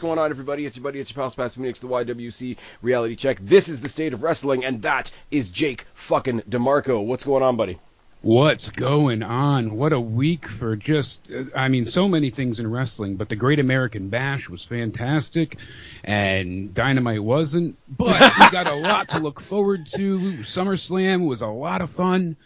What's going on, everybody? It's your buddy, it's your pal Spaz, Phoenix, the YWC Reality Check. This is the state of wrestling, and that is Jake fucking DeMarco. What's going on, buddy? What's going on? What a week for so many things in wrestling, but the Great American Bash was fantastic, and Dynamite wasn't, but we got a lot to look forward to. SummerSlam was a lot of fun.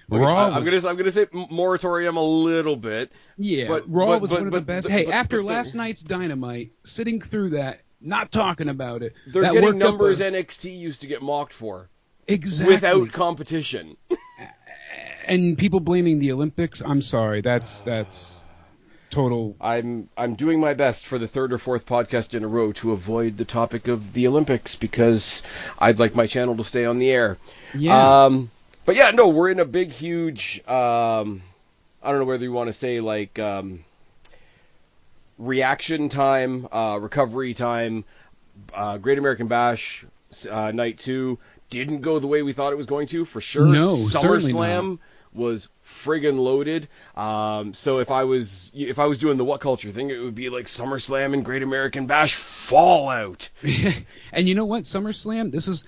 I'm gonna say moratorium a little bit. Yeah, but Raw was one of the best. After last night's Dynamite, sitting through that, not talking about it. They're getting numbers NXT used to get mocked for. Exactly. Without competition. And people blaming the Olympics, I'm sorry, that's total. I'm doing my best for the third or fourth podcast in a row to avoid the topic of the Olympics because I'd like my channel to stay on the air. Yeah. But yeah, no, we're in a big, huge, I don't know whether you want to say like reaction time, recovery time. Great American Bash night 2 didn't go the way we thought it was going to, for sure. No, certainly not. SummerSlam was friggin' loaded. So if I was doing the What Culture thing, it would be like SummerSlam and Great American Bash Fallout. And you know what? SummerSlam,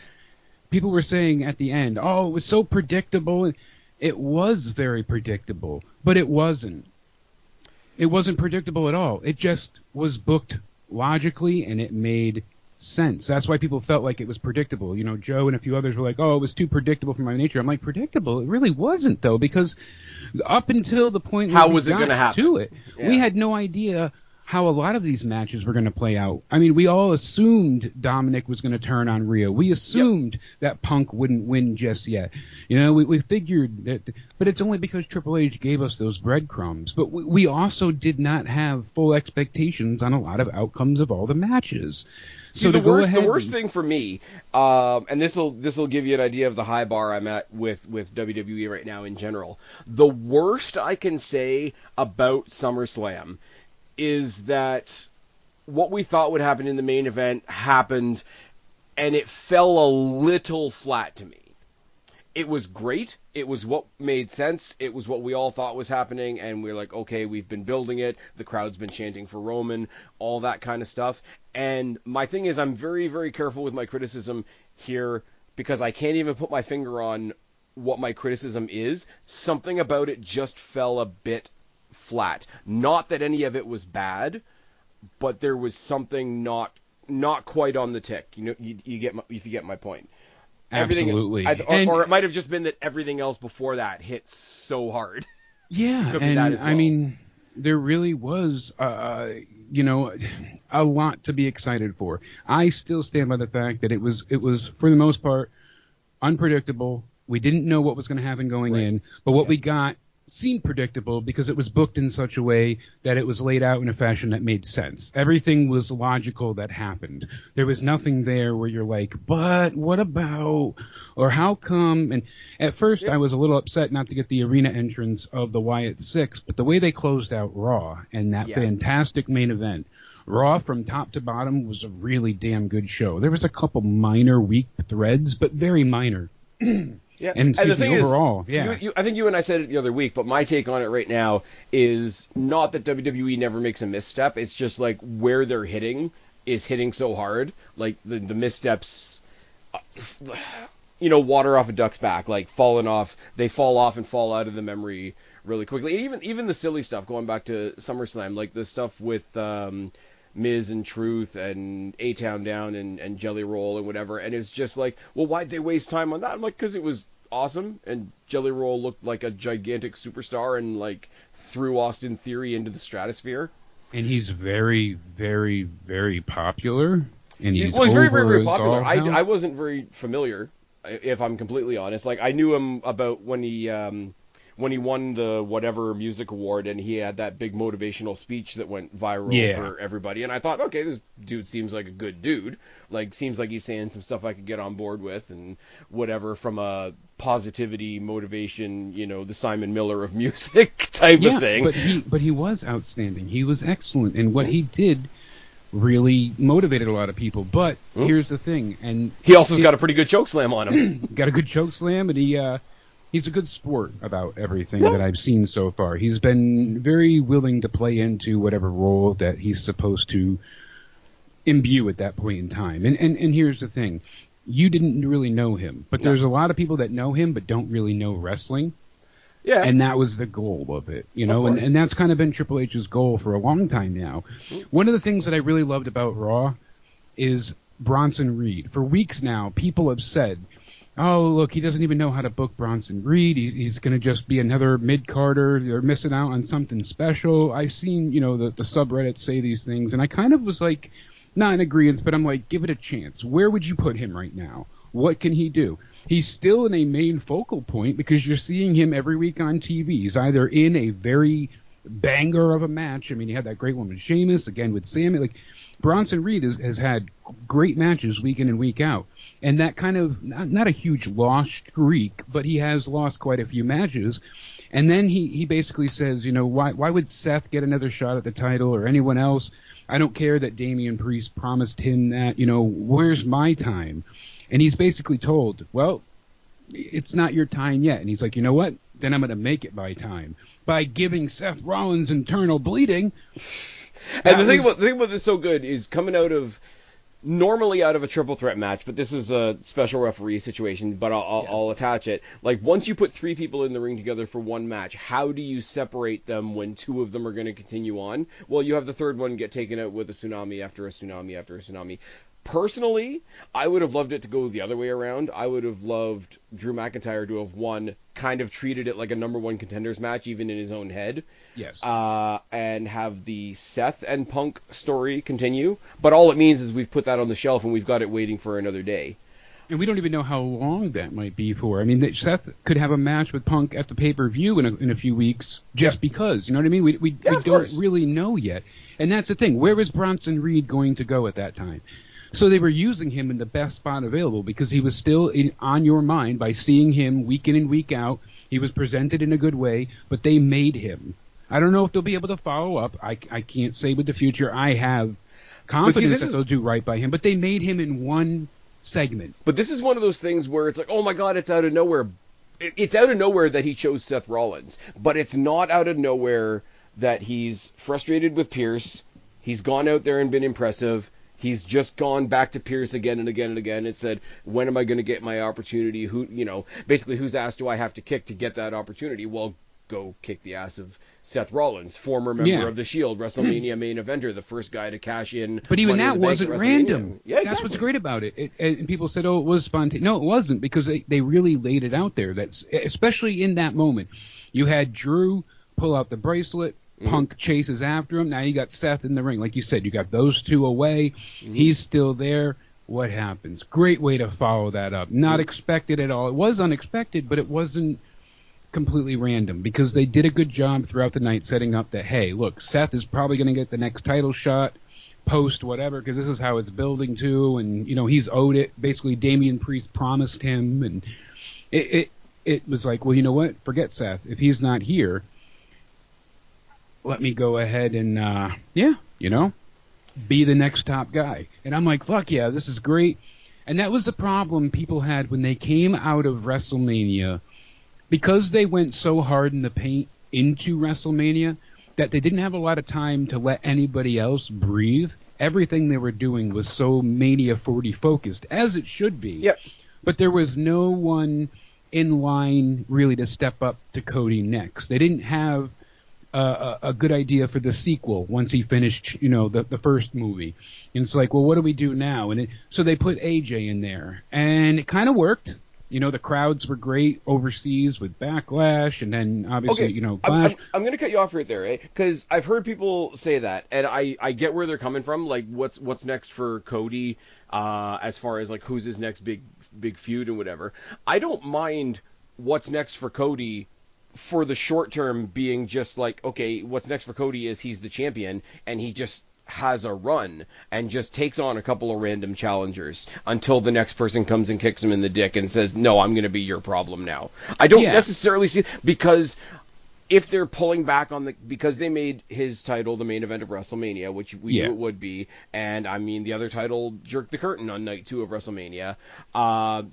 people were saying at the end, oh, it was so predictable. It was very predictable, but it wasn't. It wasn't predictable at all. It just was booked logically, and it made sense. That's why people felt like it was predictable. You know, Joe and a few others were like, oh, it was too predictable for my nature. I'm like, predictable? It really wasn't, though, because up until the point how we was it got going to happen? To it, yeah. We had no idea how a lot of these matches were going to play out. I mean, we all assumed Dominic was going to turn on Rhea. We assumed that Punk wouldn't win just yet. You know, we figured that, but it's only because Triple H gave us those breadcrumbs. But we also did not have full expectations on a lot of outcomes of all the matches. See, the worst thing for me, and this will give you an idea of the high bar I'm at with WWE right now in general. The worst I can say about SummerSlam is that what we thought would happen in the main event happened, and it fell a little flat to me. It was great. It was what made sense. It was what we all thought was happening, and we're like, okay, we've been building it. The crowd's been chanting for Roman, all that kind of stuff. And my thing is, I'm very, very careful with my criticism here because I can't even put my finger on what my criticism is. Something about it just fell a bit flat. Not that any of it was bad, but there was something not quite on the tick. You know, if you get my point. Absolutely. Or it might have just been that everything else before that hit so hard. Yeah, Could be that as well. I mean, there really was, a lot to be excited for. I still stand by the fact that it was for the most part unpredictable. We didn't know what was going to happen going in, but what we got seemed predictable because it was booked in such a way that it was laid out in a fashion that made sense. Everything was logical that happened. There was nothing there where you're like, but what about, or how come? And at first I was a little upset not to get the arena entrance of the Wyatt Six, but the way they closed out Raw and that fantastic main event, Raw from top to bottom was a really damn good show. There was a couple minor weak threads, but very minor. Yeah, and the thing overall, I think you and I said it the other week, but my take on it right now is not that WWE never makes a misstep. It's just like where they're hitting is hitting so hard. Like the missteps, water off a duck's back, like falling off. They fall off and fall out of the memory really quickly. And even the silly stuff, going back to SummerSlam, like the stuff with Miz and Truth and A-Town Down and Jelly Roll and whatever, and it's just like, well, why'd they waste time on that? I'm like, because it was awesome, and Jelly Roll looked like a gigantic superstar and like threw Austin Theory into the stratosphere. And he's very, very, very popular. And he's very, very, very popular. I wasn't very familiar, if I'm completely honest. Like, I knew him about when he won the whatever music award, and he had that big motivational speech that went viral for everybody. And I thought, okay, this dude seems like a good dude. Like, seems like he's saying some stuff I could get on board with and whatever, from a positivity, motivation, the Simon Miller of music type of thing. But he was outstanding. He was excellent. And what he did really motivated a lot of people. But here's the thing. And he also got a pretty good chokeslam on him. Got a good chokeslam, and he's a good sport about everything that I've seen so far. He's been very willing to play into whatever role that he's supposed to imbue at that point in time. And here's the thing. You didn't really know him, but there's a lot of people that know him but don't really know wrestling. Yeah. And that was the goal of it, you know, and that's kind of been Triple H's goal for a long time now. One of the things that I really loved about Raw is Bronson Reed. For weeks now, people have said, oh, look, he doesn't even know how to book Bronson Reed. He's going to just be another mid-carder. They're missing out on something special. I've seen, you know, the subreddits say these things, and I kind of was like, not in agreement, but I'm like, give it a chance. Where would you put him right now? What can he do? He's still in a main focal point because you're seeing him every week on TV. He's either in a very banger of a match. I mean, he had that great one with Sheamus, again with Sammy. Like, Bronson Reed has had great matches week in and week out. And that kind of, not a huge loss streak, but he has lost quite a few matches. And then he basically says, you know, why would Seth get another shot at the title or anyone else? I don't care that Damian Priest promised him that, you know, where's my time? And he's basically told, well, it's not your time yet. And he's like, you know what? Then I'm going to make it my time by giving Seth Rollins internal bleeding. And the thing about this is so good is coming normally out of a triple threat match, but this is a special referee situation, but I'll attach it. Like, once you put 3 people in the ring together for one match, how do you separate them when 2 of them are going to continue on? Well, you have the third one get taken out with a tsunami after a tsunami after a tsunami. Personally, I would have loved it to go the other way around. I would have loved Drew McIntyre to have won, kind of treated it like a number 1 contenders match, even in his own head. Yes. And have the Seth and Punk story continue. But all it means is we've put that on the shelf and we've got it waiting for another day. And we don't even know how long that might be for. I mean, Seth could have a match with Punk at the pay-per-view in a few weeks just because. You know what I mean? We don't really know yet. And that's the thing. Where is Bronson Reed going to go at that time? So they were using him in the best spot available because he was still on your mind by seeing him week in and week out. He was presented in a good way, but they made him. I don't know if they'll be able to follow up. I can't say with the future. I have confidence that they'll do right by him, but they made him in one segment. But this is one of those things where it's like, oh my God, it's out of nowhere. It's out of nowhere that he chose Seth Rollins, but it's not out of nowhere that he's frustrated with Pierce. He's gone out there and been impressive. He's just gone back to Pierce again and again and again and said, when am I going to get my opportunity? Basically, whose ass do I have to kick to get that opportunity? Well, go kick the ass of Seth Rollins, former member of the Shield, WrestleMania main eventer, the first guy to cash in. But even that wasn't random. Yeah, exactly. That's what's great about it. And people said, oh, it was spontaneous. No, it wasn't, because they really laid it out there. That's especially in that moment. You had Drew pull out the bracelet. Punk chases after him. Now you got Seth in the ring. Like you said, you got those 2 away. He's still there. What happens? Great way to follow that up. Not expected at all. It was unexpected, but it wasn't completely random because they did a good job throughout the night setting up that, hey, look, Seth is probably going to get the next title shot, post whatever, because this is how it's building to, and, you know, he's owed it. Basically, Damian Priest promised him, and it was like, well, you know what? Forget Seth. If he's not here, let me go ahead and, be the next top guy. And I'm like, fuck yeah, this is great. And that was the problem people had when they came out of WrestleMania. Because they went so hard in the paint into WrestleMania that they didn't have a lot of time to let anybody else breathe. Everything they were doing was so Mania 40 focused, as it should be. Yep. But there was no one in line really to step up to Cody next. They didn't have a good idea for the sequel once he finished, the first movie. And it's like, well, what do we do now? And so they put AJ in there, and it kind of worked. The crowds were great overseas with Backlash, and then obviously, Clash. I'm going to cut you off right there, eh? Because I've heard people say that, and I get where they're coming from. Like, what's next for Cody, as far as like who's his next big feud and whatever. I don't mind what's next for Cody for the short term being just like, okay, what's next for Cody is he's the champion, and he just has a run and just takes on a couple of random challengers until the next person comes and kicks him in the dick and says, no, I'm going to be your problem now. I don't necessarily see, because if they're pulling back on because they made his title the main event of WrestleMania, which we knew it would be, and I mean the other title jerked the curtain on night 2 of WrestleMania.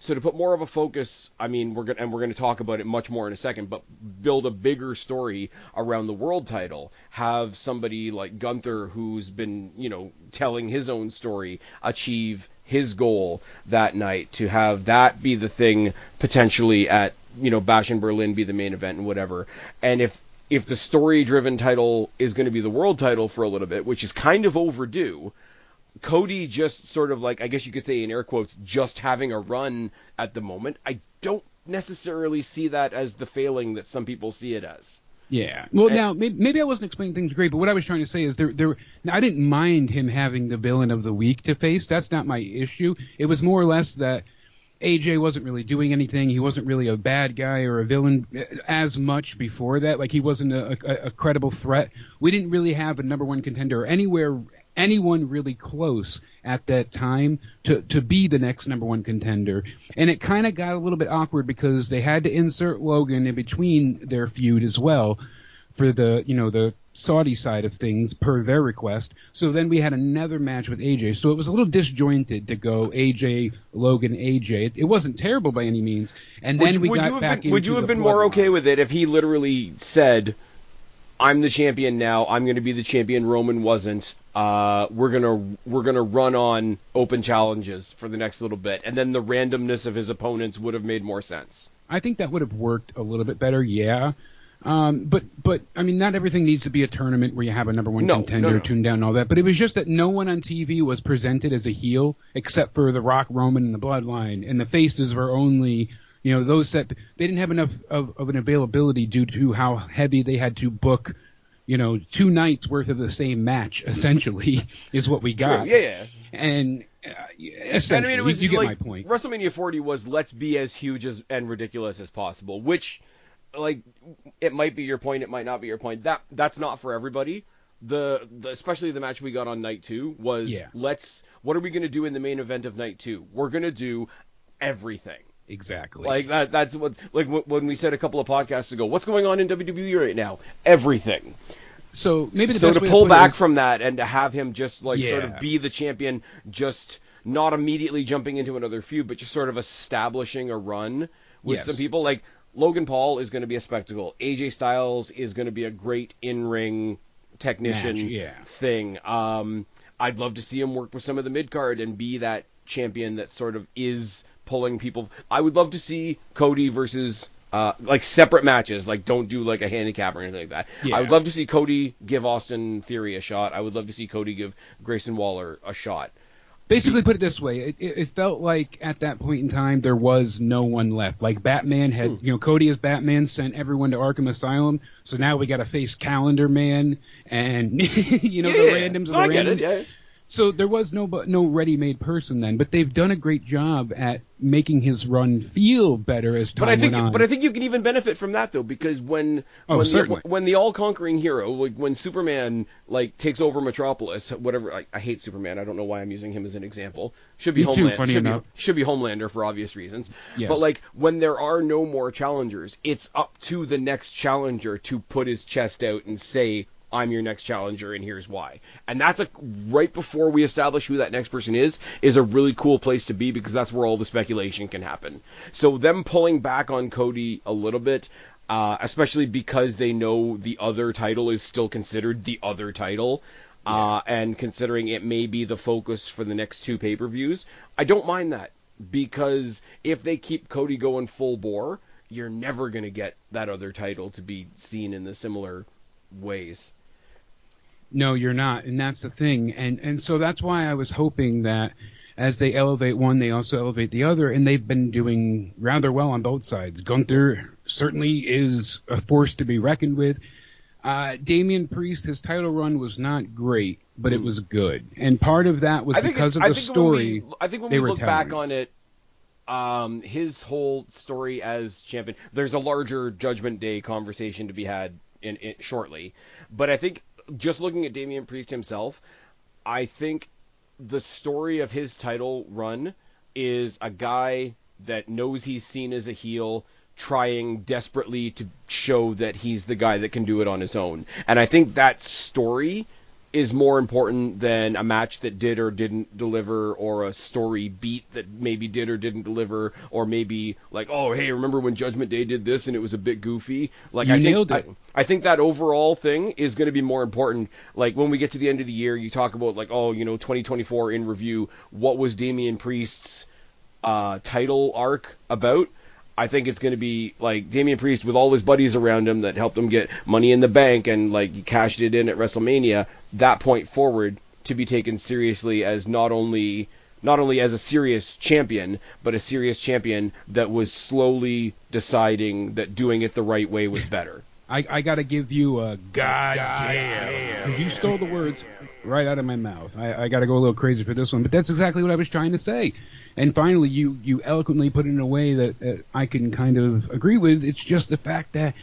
So to put more of a focus, I mean we're gonna talk about it much more in a second, but build a bigger story around the world title. Have somebody like Gunther, who's been telling his own story, achieve his goal that night, to have that be the thing potentially at Bash in Berlin, be the main event and whatever. And if the story-driven title is going to be the world title for a little bit, which is kind of overdue, Cody just sort of like, I guess you could say in air quotes, just having a run at the moment, I don't necessarily see that as the failing that some people see it as. Yeah. Well, now, maybe I wasn't explaining things great, but what I was trying to say is I didn't mind him having the villain of the week to face. That's not my issue. It was more or less that AJ wasn't really doing anything. He wasn't really a bad guy or a villain as much before that. Like, he wasn't a credible threat. We didn't really have a number one contender or anyone really close at that time to be the next number one contender. And it kind of got a little bit awkward because they had to insert Logan in between their feud as well for the Saudi side of things per their request. So then we had another match with AJ. So it was a little disjointed to go AJ, Logan, AJ. It wasn't terrible by any means. And then would you have been more okay with it if he literally said, I'm the champion now, I'm going to be the champion, Roman wasn't, we're gonna run on open challenges for the next little bit, and then the randomness of his opponents would have made more sense? I think that would have worked a little bit better, yeah. But I mean, not everything needs to be a tournament where you have a number one contender tune down and all that. But it was just that no one on TV was presented as a heel except for The Rock, Roman, and the Bloodline, and the faces were only those set. They didn't have enough of an availability due to how heavy they had to book. 2 nights worth of the same match essentially is what we got. True. Yeah. And essentially, I mean, you get my point. WrestleMania 40 was let's be as huge and ridiculous as possible, which. Like, it might be your point, it might not be your point. That's not for everybody. The especially the match we got on night 2 was what are we going to do in the main event of night 2? We're going to do everything. Exactly. Like that's what, like when we said a couple of podcasts ago, what's going on in WWE right now? Everything. So maybe to pull back from that and to have him just sort of be the champion, just not immediately jumping into another feud, but just sort of establishing a run with some people. Like, Logan Paul is going to be a spectacle. AJ Styles is going to be a great in-ring technician thing. I'd love to see him work with some of the mid-card and be that champion that sort of is pulling people. I would love to see Cody versus, separate matches. Like, don't do, a handicap or anything like that. Yeah. I would love to see Cody give Austin Theory a shot. I would love to see Cody give Grayson Waller a shot. Basically, put it this way, it felt like at that point in time there was no one left. Like, Batman had, Cody as Batman sent everyone to Arkham Asylum, so now we got to face Calendar Man and, the randoms of the randoms. I get it, yeah. So there was no ready-made person then, but they've done a great job at making his run feel better as time went on. But I think you can even benefit from that, though, because when the all-conquering hero, when Superman takes over Metropolis, whatever, I hate Superman. I don't know why I'm using him as an example. Should be Homelander for obvious reasons. Yes. But when there are no more challengers, it's up to the next challenger to put his chest out and say, I'm your next challenger, and here's why. And that's right before we establish who that next person is a really cool place to be, because that's where all the speculation can happen. So them pulling back on Cody a little bit, especially because they know the other title is still considered the other title, and considering it may be the focus for the next 2 pay-per-views, I don't mind that, because if they keep Cody going full bore, you're never going to get that other title to be seen in the similar ways. No, you're not, and that's the thing. And so that's why I was hoping that as they elevate one, they also elevate the other, and they've been doing rather well on both sides. Gunther certainly is a force to be reckoned with. Damian Priest, his title run was not great, but it was good. And part of that was because of the story. I think when we look back on it, his whole story as champion, there's a larger Judgment Day conversation to be had in shortly. But I think just looking at Damian Priest himself, I think the story of his title run is a guy that knows he's seen as a heel, trying desperately to show that he's the guy that can do it on his own. And I think that story is more important than a match that did or didn't deliver, or a story beat that maybe did or didn't deliver, or maybe like, oh, hey, remember when Judgment Day did this and it was a bit goofy? Like, I think that overall thing is going to be more important. Like, when we get to the end of the year, you talk about like, oh, 2024 in review, what was Damian Priest's title arc about? I think it's going to be like Damian Priest with all his buddies around him that helped him get Money in the Bank and like he cashed it in at WrestleMania. That point forward to be taken seriously as not only as a serious champion, but a serious champion that was slowly deciding that doing it the right way was better. I got to give you a goddamn. You stole the words right out of my mouth. I got to go a little crazy for this one, but that's exactly what I was trying to say. And finally, you eloquently put it in a way that I can kind of agree with. It's just the fact that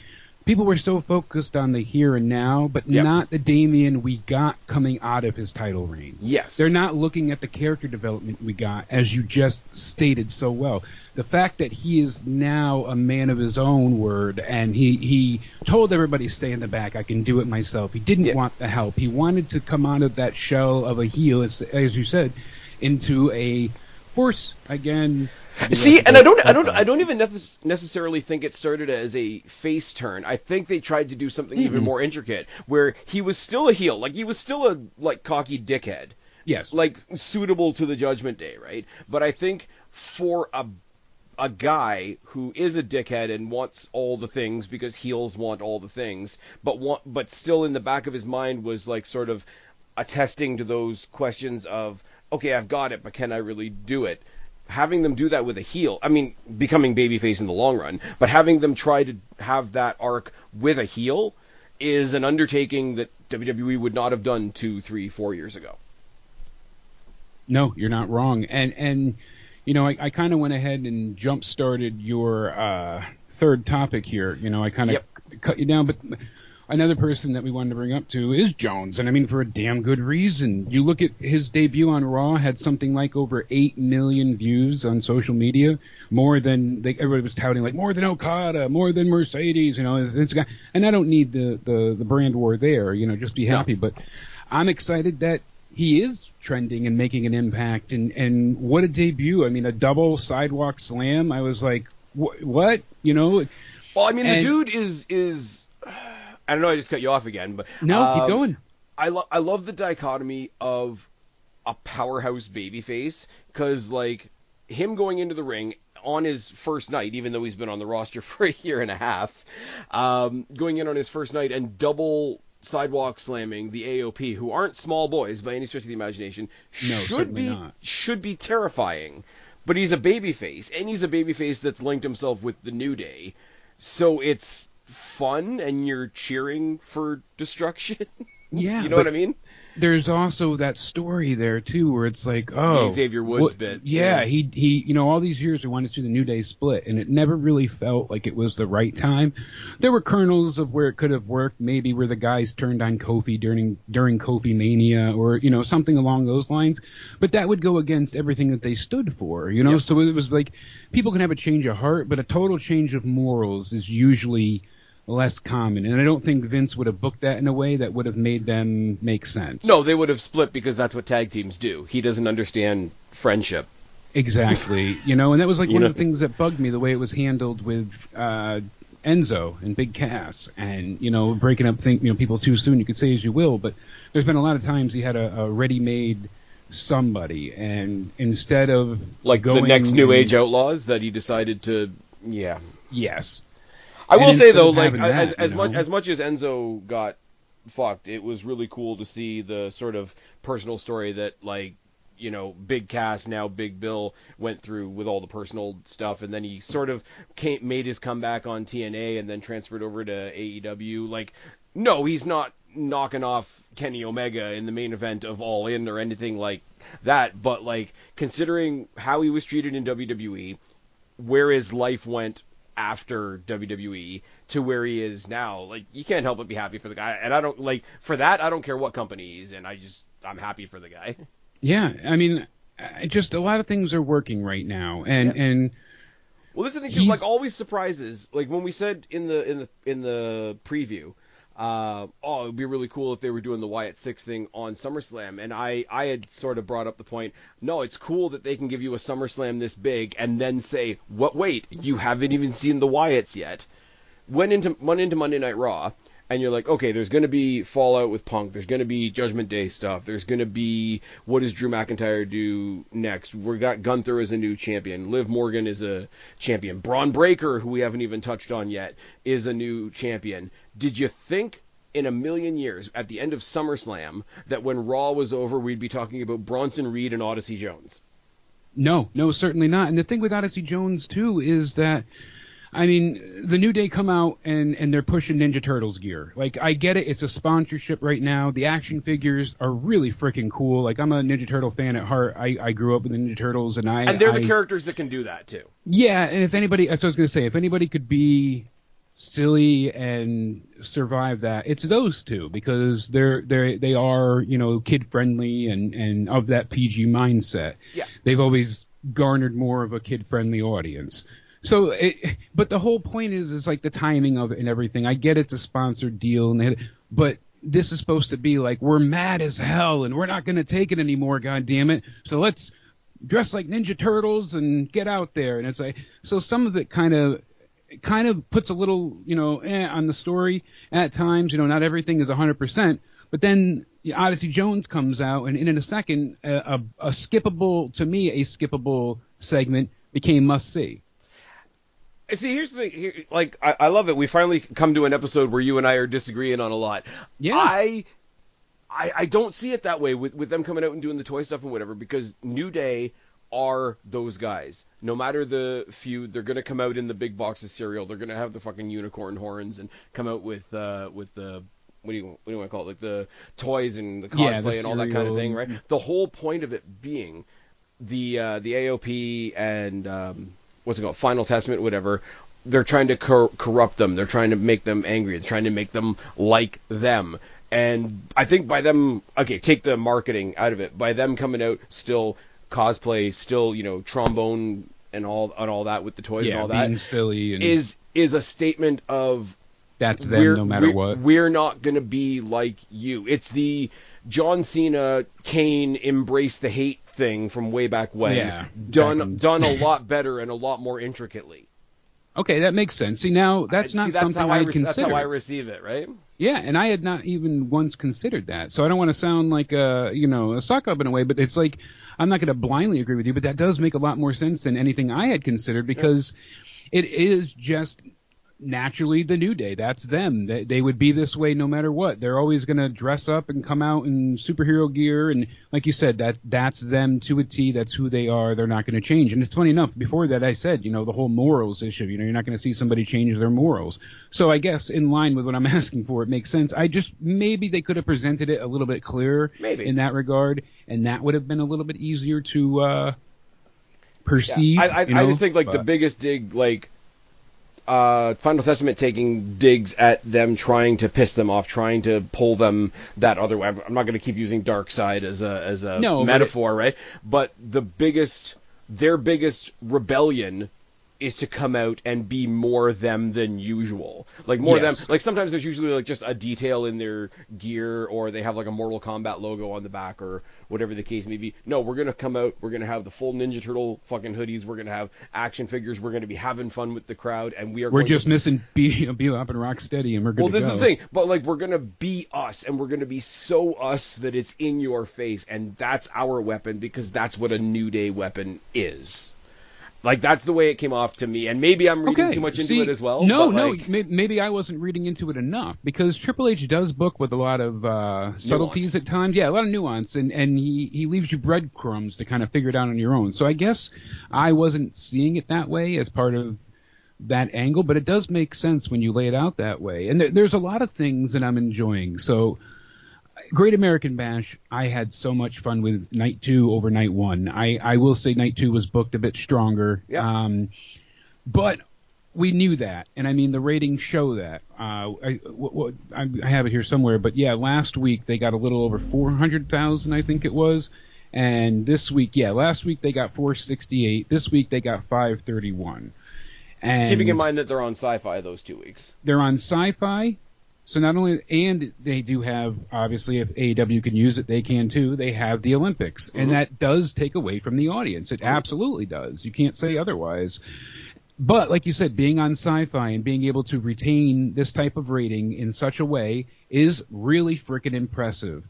people were so focused on the here and now, but not the Damian we got coming out of his title reign. Yes. They're not looking at the character development we got, as you just stated so well. The fact that he is now a man of his own word, and he told everybody, stay in the back, I can do it myself. He didn't want the help. He wanted to come out of that shell of a heel, as you said, into a force again. See, and I don't even necessarily think it started as a face turn. I think they tried to do something even more intricate, where he was still a heel, like he was still a cocky dickhead. Yes. Like suitable to the Judgment Day, right? But I think for a guy who is a dickhead and wants all the things because heels want all the things, but still in the back of his mind was like sort of attesting to those questions of, okay, I've got it, but can I really do it? Having them do that with a heel, I mean, becoming babyface in the long run, but having them try to have that arc with a heel is an undertaking that WWE would not have done 2, 3, 4 years ago. No, you're not wrong. And I kind of went ahead and jump-started your third topic here. I kind of cut you down, but another person that we wanted to bring up to is Jones, and I mean for a damn good reason. You look at his debut on Raw, had something like over 8 million views on social media, more than everybody was touting, like more than Okada, more than Mercedes, and I don't need the brand war there, just be happy. But I'm excited that he is trending and making an impact, and what a debut. I mean, a double sidewalk slam. I was like, what? Well, I mean, the dude is I don't know, I just cut you off again, but no, keep going. I love the dichotomy of a powerhouse babyface, because like him going into the ring on his first night, even though he's been on the roster for a year and a half, going in on his first night and double sidewalk slamming the AOP, who aren't small boys by any stretch of the imagination, should be terrifying. But he's a babyface, and he's a babyface that's linked himself with the New Day, so it's fun and you're cheering for destruction. Yeah, you know what I mean? There's also that story there too, where it's like, oh, the Xavier Woods bit. Yeah, he all these years we wanted to see the New Day split, and it never really felt like it was the right time. There were kernels of where it could have worked, maybe where the guys turned on Kofi during Kofi Mania, or something along those lines. But that would go against everything that they stood for, Yep. So it was like people can have a change of heart, but a total change of morals is usually less common, and I don't think Vince would have booked that in a way that would have made them make sense. No, they would have split, because that's what tag teams do. He doesn't understand friendship. Exactly. And that was like one of the things that bugged me, the way it was handled with Enzo and Big Cass, and breaking up people too soon. You could say as you will, but there's been a lot of times he had a ready-made somebody, and instead of like the next New Age Outlaws that he decided to yes. I will say though, like as much as Enzo got fucked, it was really cool to see the sort of personal story that Big Cass, now Big Bill, went through with all the personal stuff, and then he sort of made his comeback on TNA and then transferred over to AEW. Like, no, he's not knocking off Kenny Omega in the main event of All In or anything like that, but like considering how he was treated in WWE, where his life went after WWE to where he is now, like, you can't help but be happy for the guy. And I don't care what company he's in. I'm happy for the guy. Yeah, I mean, just a lot of things are working right now, and Well, this is the thing too. Like, always surprises. Like when we said in the preview, it would be really cool if they were doing the Wyatt 6 thing on SummerSlam, and I had sort of brought up the point. No, it's cool that they can give you a SummerSlam this big and then say, "What? Wait, you haven't even seen the Wyatts yet." Went into Monday Night Raw. And you're like, okay, there's going to be fallout with Punk. There's going to be Judgment Day stuff. There's going to be, what does Drew McIntyre do next? We got Gunther as a new champion. Liv Morgan is a champion. Braun Breaker, who we haven't even touched on yet, is a new champion. Did you think in a million years, at the end of SummerSlam, that when Raw was over, we'd be talking about Bronson Reed and Odyssey Jones? No, certainly not. And the thing with Odyssey Jones, too, is that, I mean, the New Day come out and they're pushing Ninja Turtles gear. Like, I get it. It's a sponsorship right now. The action figures are really freaking cool. Like, I'm a Ninja Turtle fan at heart. I grew up with the Ninja Turtles, and they're the characters that can do that, too. Yeah, and if anybody, that's what I was going to say, if anybody could be silly and survive that, it's those two, because they are, you know, kid-friendly and of that PG mindset. Yeah. They've always garnered more of a kid-friendly audience. So, but the whole point is like the timing of it and everything. I get it's a sponsored deal, but this is supposed to be like, we're mad as hell and we're not going to take it anymore, goddammit. So let's dress like Ninja Turtles and get out there. And it's like, so some of it kind of puts a little, you know, on the story at times. You know, not everything is 100%. But then Odyssey Jones comes out, and in a second, a skippable segment became must-see. See, here's the thing. Like, I love it. We finally come to an episode where you and I are disagreeing on a lot. Yeah. I don't see it that way with them coming out and doing the toy stuff and whatever, because New Day are those guys. No matter the feud, they're going to come out in the big box of cereal. They're going to have the fucking unicorn horns and come out with the what do you want to call it? Like the toys and the cosplay and all that kind of thing, right? The whole point of it being the AOP and what's it called? Final Testament, whatever. They're trying to corrupt them. They're trying to make them angry. They're trying to make them like them. And I think by them, okay, take the marketing out of it. By them coming out, still cosplay, still, you know, trombone and all that with the toys and all that, being silly and is a statement of that's them no matter what. We're not going to be like you. It's the John Cena, Kane, embrace the hate thing from way back when. Yeah, done a lot better and a lot more intricately. Okay, that makes sense. See, now that's not something I consider. That's how I receive it, right? Yeah, and I had not even once considered that. So I don't want to sound like a suck up in a way, but it's like I'm not going to blindly agree with you, but that does make a lot more sense than anything I had considered, because it is just naturally the New Day. That's them. They would be this way no matter what. They're always going to dress up and come out in superhero gear, and like you said, that's them to a T. That's who they are. They're not going to change. And it's funny enough, before that I said, the whole morals issue, you're not going to see somebody change their morals. So I guess in line with what I'm asking for, it makes sense. Maybe they could have presented it a little bit clearer in that regard, and that would have been a little bit easier to perceive. Yeah. I just think the biggest dig, Final Testament taking digs at them, trying to piss them off, trying to pull them that other way. I'm not going to keep using Dark Side as a metaphor, right? But their biggest rebellion is to come out and be more them than usual. Them. Like sometimes there's usually just a detail in their gear, or they have a Mortal Kombat logo on the back, or whatever the case may be. No, we're going to come out, we're going to have the full Ninja Turtle fucking hoodies, we're going to have action figures, we're going to be having fun with the crowd, and we're just missing Bebop and Rocksteady, and we're going to go. Well, this is the thing, but we're going to be us, and we're going to be so us that it's in your face, and that's our weapon, because that's what a New Day weapon is. That's the way it came off to me, and maybe I'm reading too much into it as well. No, maybe I wasn't reading into it enough, because Triple H does book with a lot of subtleties at times. Yeah, a lot of nuance, and he leaves you breadcrumbs to kind of figure it out on your own. So I guess I wasn't seeing it that way as part of that angle, but it does make sense when you lay it out that way. And there's a lot of things that I'm enjoying. So Great American Bash, I had so much fun with Night 2 over Night 1. I will say Night 2 was booked a bit stronger. Yeah. But we knew that, and I mean the ratings show that. I have it here somewhere, but yeah, last week they got a little over 400,000, I think it was. And this week, last week they got 468. This week they got 531. And keeping in mind that they're on Sci-Fi those 2 weeks. They're on Sci-Fi, so not only, and they do have, obviously, if AEW can use it, they can too. They have the Olympics, and that does take away from the audience. It absolutely does. You can't say otherwise. But like you said, being on Sci-Fi and being able to retain this type of rating in such a way is really freaking impressive.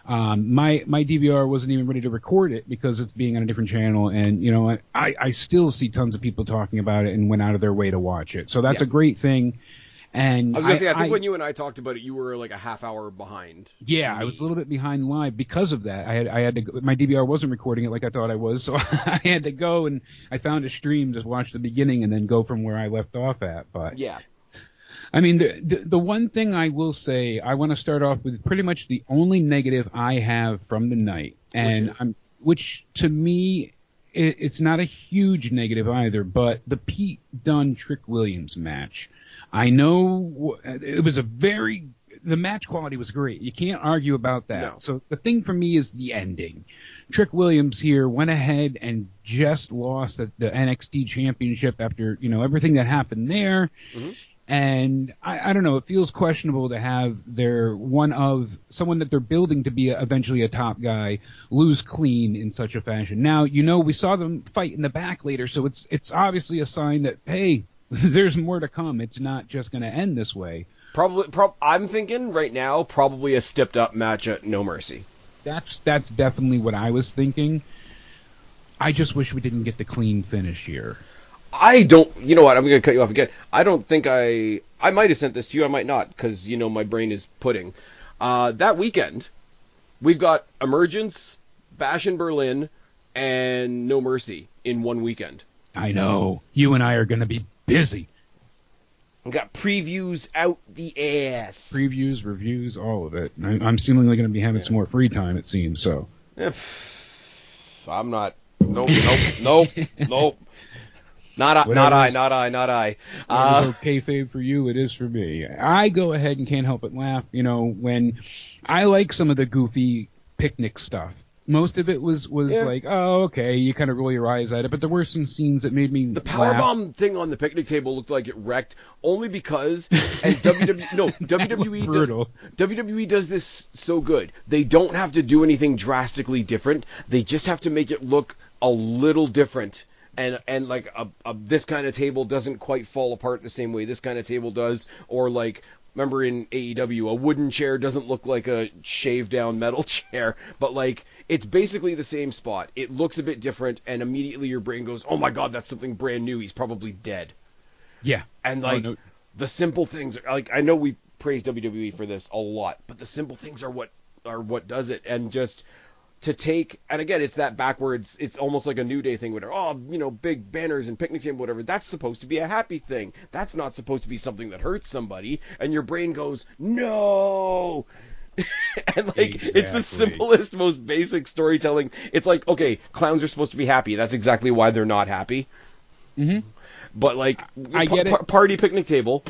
My DVR wasn't even ready to record it because it's being on a different channel, and I still see tons of people talking about it and went out of their way to watch it. So that's a great thing. And I was gonna say, I think when you and I talked about it, you were like a half hour behind. Yeah, I was a little bit behind live because of that. I had to go, my DVR wasn't recording it like I thought I was, so I had to go and I found a stream to watch the beginning and then go from where I left off at. But yeah. I mean, the one thing I will say, I want to start off with pretty much the only negative I have from the night, and which to me, it's not a huge negative either, but the Pete Dunne Trick Williams match. I know it was the match quality was great. You can't argue about that. No. So the thing for me is the ending. Trick Williams here went ahead and just lost the NXT championship after, everything that happened there. Mm-hmm. And I don't know, it feels questionable to have someone that they're building to be eventually a top guy lose clean in such a fashion. Now, we saw them fight in the back later, so it's obviously a sign that, hey, there's more to come. It's not just going to end this way. I'm thinking right now probably a stepped up match at No Mercy. That's definitely what I was thinking. I just wish we didn't get the clean finish here. I don't, you know what, I'm going to cut you off again. I don't think I might have sent this to you, I might not, because, my brain is pudding. That weekend, we've got Emergence, Bash in Berlin, and No Mercy in one weekend. I know. You and I are going to be busy. We got previews out the ass. Previews, reviews, all of it. I'm seemingly going to be having some more free time, it seems, so. I'm not. Nope. Not I. It was okay fave for you, it is for me. I go ahead and can't help but laugh, when I like some of the goofy picnic stuff. Most of it was like, oh, okay, you kind of roll your eyes at it, but there were some scenes that made me The powerbomb thing on the picnic table looked like it wrecked only because, and WWE does this so good. They don't have to do anything drastically different. They just have to make it look a little different. And like this kind of table doesn't quite fall apart the same way this kind of table does, or like, remember in AEW, a wooden chair doesn't look like a shaved down metal chair, but like, it's basically the same spot. It looks a bit different, and immediately your brain goes, oh my god, that's something brand new, he's probably dead. Yeah. And like, the simple things, like, I know we praise WWE for this a lot, but the simple things are what does it, and just to take, and again, it's that backwards, it's almost like a New Day thing, whatever, big banners and picnic table, whatever, that's supposed to be a happy thing. That's not supposed to be something that hurts somebody, and your brain goes, no! And like, exactly. It's the simplest, most basic storytelling. It's like, okay, clowns are supposed to be happy, that's exactly why they're not happy. Mm-hmm. But like, I get it. Party picnic table,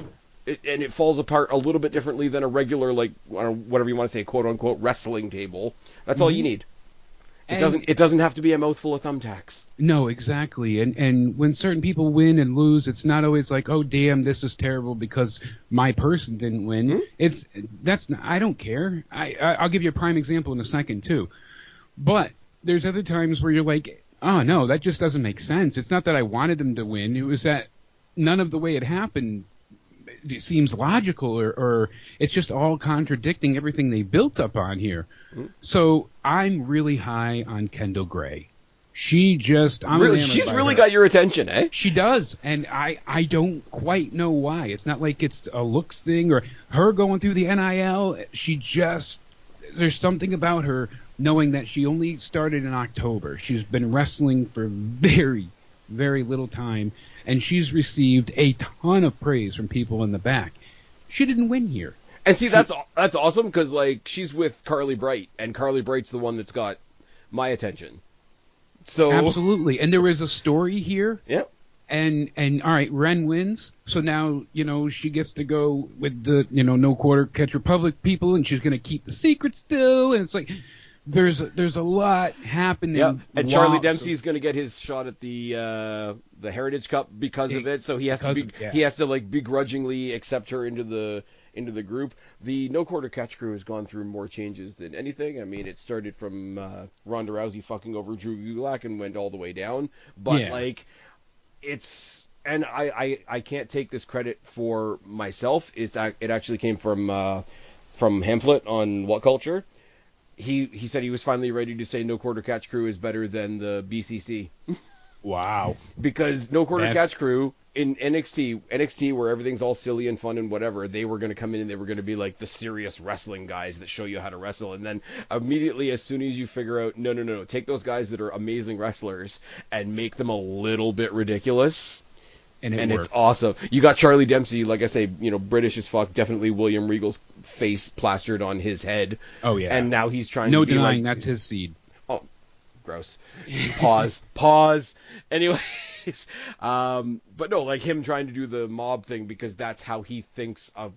and it falls apart a little bit differently than a regular, like, whatever you want to say, quote-unquote, wrestling table. That's all you need. It doesn't have to be a mouthful of thumbtacks. No, exactly. And when certain people win and lose, it's not always like, oh damn, this is terrible because my person didn't win. Mm-hmm. I don't care. I'll give you a prime example in a second too. But there's other times where you're like, oh no, that just doesn't make sense. It's not that I wanted them to win. It was that none of the way it happened it seems logical, or it's just all contradicting everything they built up on here. Mm-hmm. So I'm really high on Kendall Gray. She's really got your attention, eh? She does, and I don't quite know why. It's not like it's a looks thing or her going through the NIL. There's something about her knowing that she only started in October. She's been wrestling for very, very little time, and she's received a ton of praise from people in the back. She didn't win here. And see, that's awesome, because like, she's with Carly Bright, and Carly Bright's the one that's got my attention. So absolutely. And there was a story here. Yep. And all right, Ren wins, so now, she gets to go with the, no quarter catch Republic people, and she's going to keep the secret still, and it's like, there's a lot happening. Yeah, and Charlie Dempsey's going to get his shot at the Heritage Cup because of it, so he has to like begrudgingly accept her into the group. The No Quarter Catch crew has gone through more changes than anything. I mean, it started from Ronda Rousey fucking over Drew Gulak and went all the way down, but like it's. And I can't take this credit for myself. It actually came from Hamflet on What Culture. He said he was finally ready to say No Quarter Catch Crew is better than the BCC. Wow. Because No Quarter Catch Crew in NXT where everything's all silly and fun and whatever, they were going to come in and they were going to be like the serious wrestling guys that show you how to wrestle. And then immediately, as soon as you figure out, no, take those guys that are amazing wrestlers and make them a little bit ridiculous. And it's awesome. You got Charlie Dempsey, like I say, British as fuck. Definitely William Regal's face plastered on his head. Oh yeah. And now he's trying. No to be denying like, that's his seed. Oh, gross. Pause. Anyways, but no, like him trying to do the mob thing because that's how he thinks a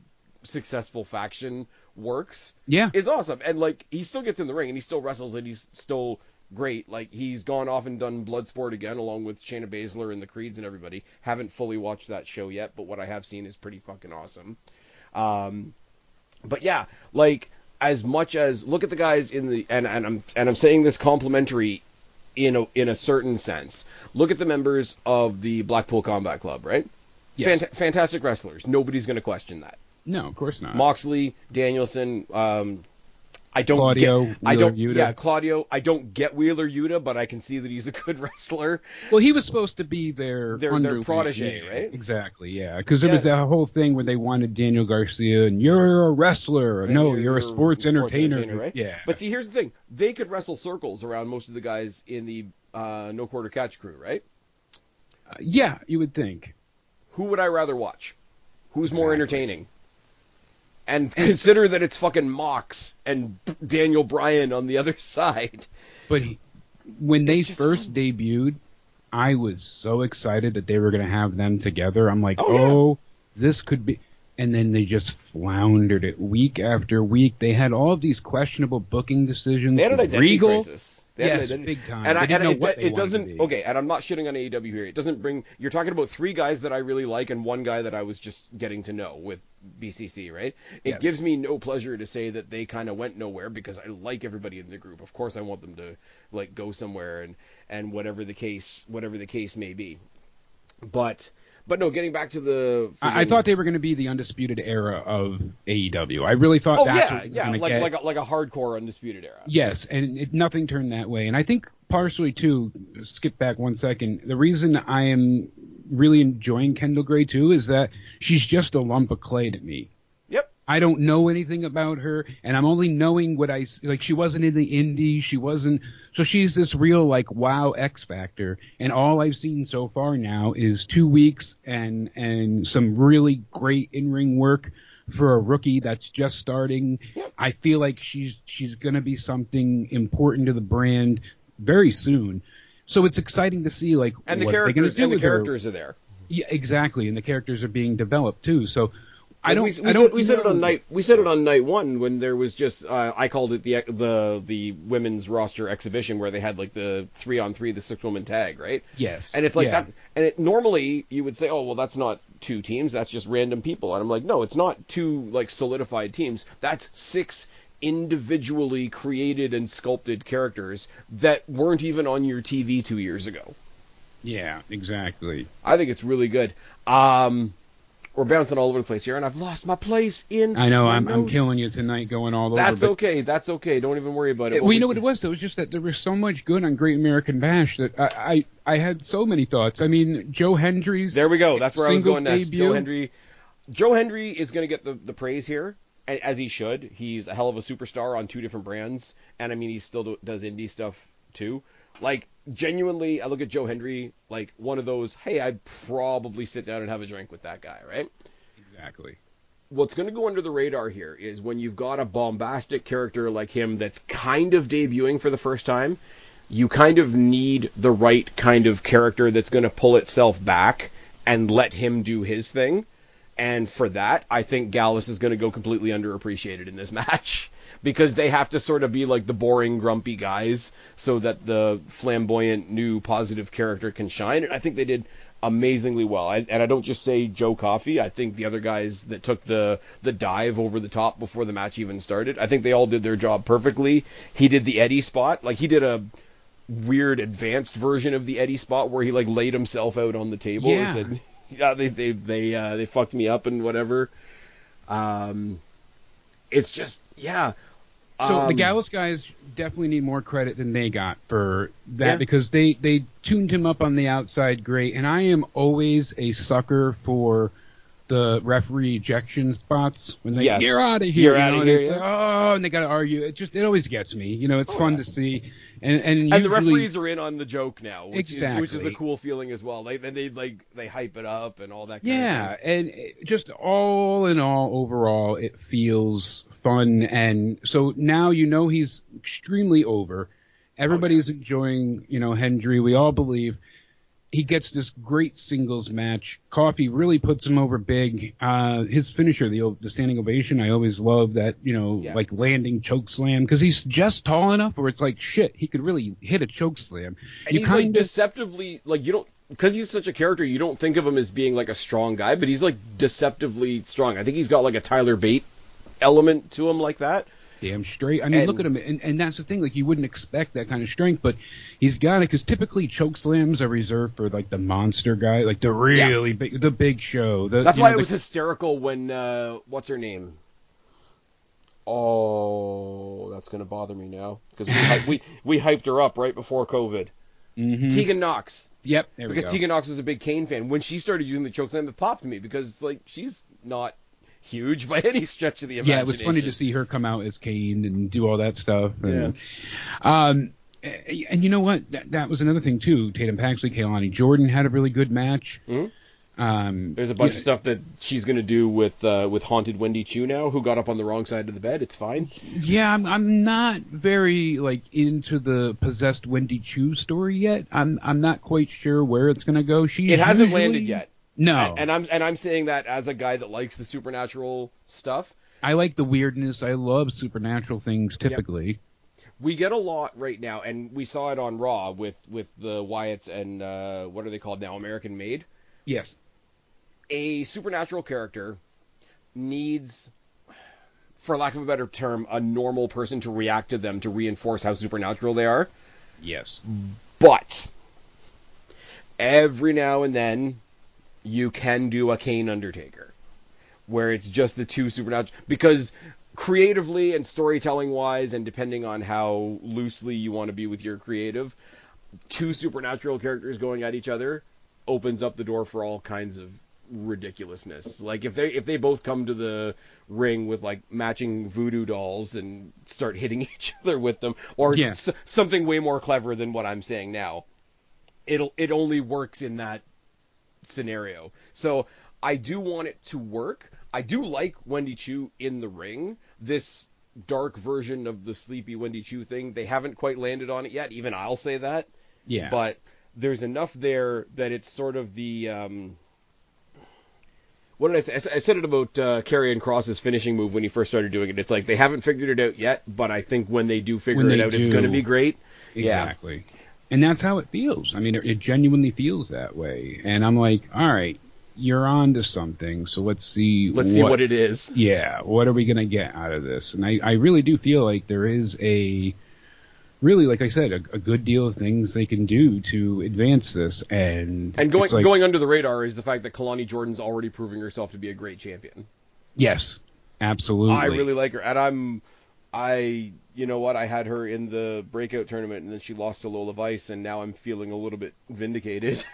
successful faction works. Yeah, is awesome. And like he still gets in the ring and he still wrestles and he's still great. Like he's gone off and done Bloodsport again along with Shayna Baszler and the Creeds and everybody. Haven't fully watched that show yet, but what I have seen is pretty fucking awesome. But yeah, like as much as look at the guys in the and I'm saying this complimentary in a certain sense. Look at the members of the Blackpool Combat Club, right? Yes. Fantastic wrestlers. Nobody's going to question that. No, of course not. Moxley, Danielson, Claudio. Claudio. I don't get Wheeler Yuta, but I can see that he's a good wrestler. Well, he was supposed to be their protege, right? Exactly, yeah. Because there was that whole thing where they wanted Daniel Garcia, and you're a wrestler. And no, you're a sports entertainer, right? Yeah. But see, here's the thing: they could wrestle circles around most of the guys in the No Quarter Catch crew, right? Yeah, you would think. Who would I rather watch? Who's more entertaining? And consider that it's fucking Mox and Daniel Bryan on the other side. But when they first debuted, I was so excited that they were going to have them together. I'm like, this could be... And then they just floundered it week after week. They had all of these questionable booking decisions. They had an identity crisis. Yes, big time. And it doesn't. Okay, and I'm not shitting on AEW here. It doesn't bring. You're talking about 3 guys that I really like and 1 guy that I was just getting to know with BCC, right? It gives me no pleasure to say that they kind of went nowhere because I like everybody in the group. Of course, I want them to like go somewhere and whatever the case may be. But no, getting back to the... I thought they were going to be the Undisputed Era of AEW. I really thought that's what like a hardcore Undisputed Era. Yes, and nothing turned that way. And I think partially, too, skip back 1 second, the reason I am really enjoying Kendall Gray, too, is that she's just a lump of clay to me. Yep. I don't know anything about her, and I'm only knowing what she wasn't in the indies, so she's this real, like, wow X Factor, and all I've seen so far now is 2 weeks and some really great in-ring work for a rookie that's just starting. Yep. I feel like she's gonna be something important to the brand very soon, so it's exciting to see, like, and what they're gonna do with her. The characters are there. Yeah, exactly, and the characters are being developed, too, so... We said it on night 1 when there was just I called it the women's roster exhibition where they had like the 3-on-3 the 6-woman tag, right? Yes. And it's like that, and normally you would say, oh well, that's not 2 teams, that's just random people, and I'm like, no, it's not 2 like solidified teams, that's 6 individually created and sculpted characters that weren't even on your TV 2 years ago. Yeah, exactly. I think it's really good. We're bouncing all over the place here, and I've lost my place in. I know, I'm killing you tonight, going all over. That's okay. Don't even worry about it. We know what it was, though. It was just that there was so much good on Great American Bash that I had so many thoughts. I mean, Joe Hendry's. There we go. That's where I was going next. Debut. Joe Hendry is going to get the praise here, as he should. He's a hell of a superstar on 2 different brands, and I mean, he still does indie stuff too. Like, genuinely, I look at Joe Hendry like one of those, hey, I'd probably sit down and have a drink with that guy, right? Exactly. What's going to go under the radar here is when you've got a bombastic character like him that's kind of debuting for the first time, you kind of need the right kind of character that's going to pull itself back and let him do his thing. And for that, I think Gallus is going to go completely underappreciated in this match. because they have to sort of be like the boring, grumpy guys so that the flamboyant, new, positive character can shine. And I think they did amazingly well. And I don't just say Joe Coffey. I think the other guys that took the dive over the top before the match even started, I think they all did their job perfectly. He did the Eddie spot. Like, he did a weird advanced version of the Eddie spot where he like laid himself out on the table and said, yeah, they fucked me up and whatever. It's just, yeah. So the Gallus guys definitely need more credit than they got for that, because they tuned him up on the outside great, and I am always a sucker for the referee ejection spots when they you're out of here, and they got to argue. It always gets me. It's fun to see, and usually, the referees are in on the joke now, which is a cool feeling as well. They hype it up and all that. And just all in all, overall, it feels fun, and so now he's extremely over. Everybody's enjoying Hendry. We all believe. He gets this great singles match. Coffey really puts him over big. His finisher, the standing ovation, I always love that, like landing choke slam, because he's just tall enough where it's like, shit, he could really hit a choke slam. And he's like deceptively, like, you don't, because he's such a character, you don't think of him as being like a strong guy, but he's like deceptively strong. I think he's got like a Tyler Bate element to him like that. Damn straight. I mean, look at him, and that's the thing. Like, you wouldn't expect that kind of strength, but he's got it, because typically choke slams are reserved for like the monster guy, like the really big, the big show. That's why it was hysterical when what's her name? Oh, that's gonna bother me now, because we hyped her up right before COVID. Mm-hmm. Tegan Knox. Yep, there we go. Because Tegan Knox was a big Kane fan. When she started using the choke slam, it popped me, because like she's not huge by any stretch of the imagination. Yeah, it was funny to see her come out as Kane and do all that stuff. And, and you know what? That was another thing too. Tatum Paxley, Kaylani Jordan had a really good match. Mm-hmm. There's a bunch of stuff that she's going to do with Haunted Wendy Chu now, who got up on the wrong side of the bed. It's fine. Yeah, I'm not very into the possessed Wendy Chu story yet. I'm not quite sure where it's going to go. It hasn't landed yet. No, and I'm saying that as a guy that likes the supernatural stuff. I like the weirdness. I love supernatural things typically. Yep. We get a lot right now, and we saw it on Raw with the Wyatts and what are they called now? American Made. Yes. A supernatural character needs, for lack of a better term, a normal person to react to them to reinforce how supernatural they are. Yes. But every now and then, you can do a Kane Undertaker, where it's just the two supernatural, because creatively and storytelling wise, and depending on how loosely you want to be with your creative, two supernatural characters going at each other opens up the door for all kinds of ridiculousness. Like if they both come to the ring with like matching voodoo dolls and start hitting each other with them, or something way more clever than what I'm saying now, it only works in that scenario. So I do want it to work. I do like Wendy Chu in the ring. This dark version of the sleepy Wendy Chu thing, they haven't quite landed on it yet. Even I'll say that. Yeah. But there's enough there that it's sort of the what did I say? I said it about Karrion Kross's finishing move when he first started doing it. It's like they haven't figured it out yet, but I think when they do figure it out, it's going to be great. Exactly. Yeah. And that's how it feels. I mean, it genuinely feels that way. And I'm like, all right, you're on to something, so let's see what it is. Yeah, what are we going to get out of this? And I really do feel like there is really, like I said, a good deal of things they can do to advance this. And going under the radar is the fact that Kalani Jordan's already proving herself to be a great champion. Yes, absolutely. I really like her. And you know what? I had her in the breakout tournament, and then she lost to Lola Vice, and now I'm feeling a little bit vindicated.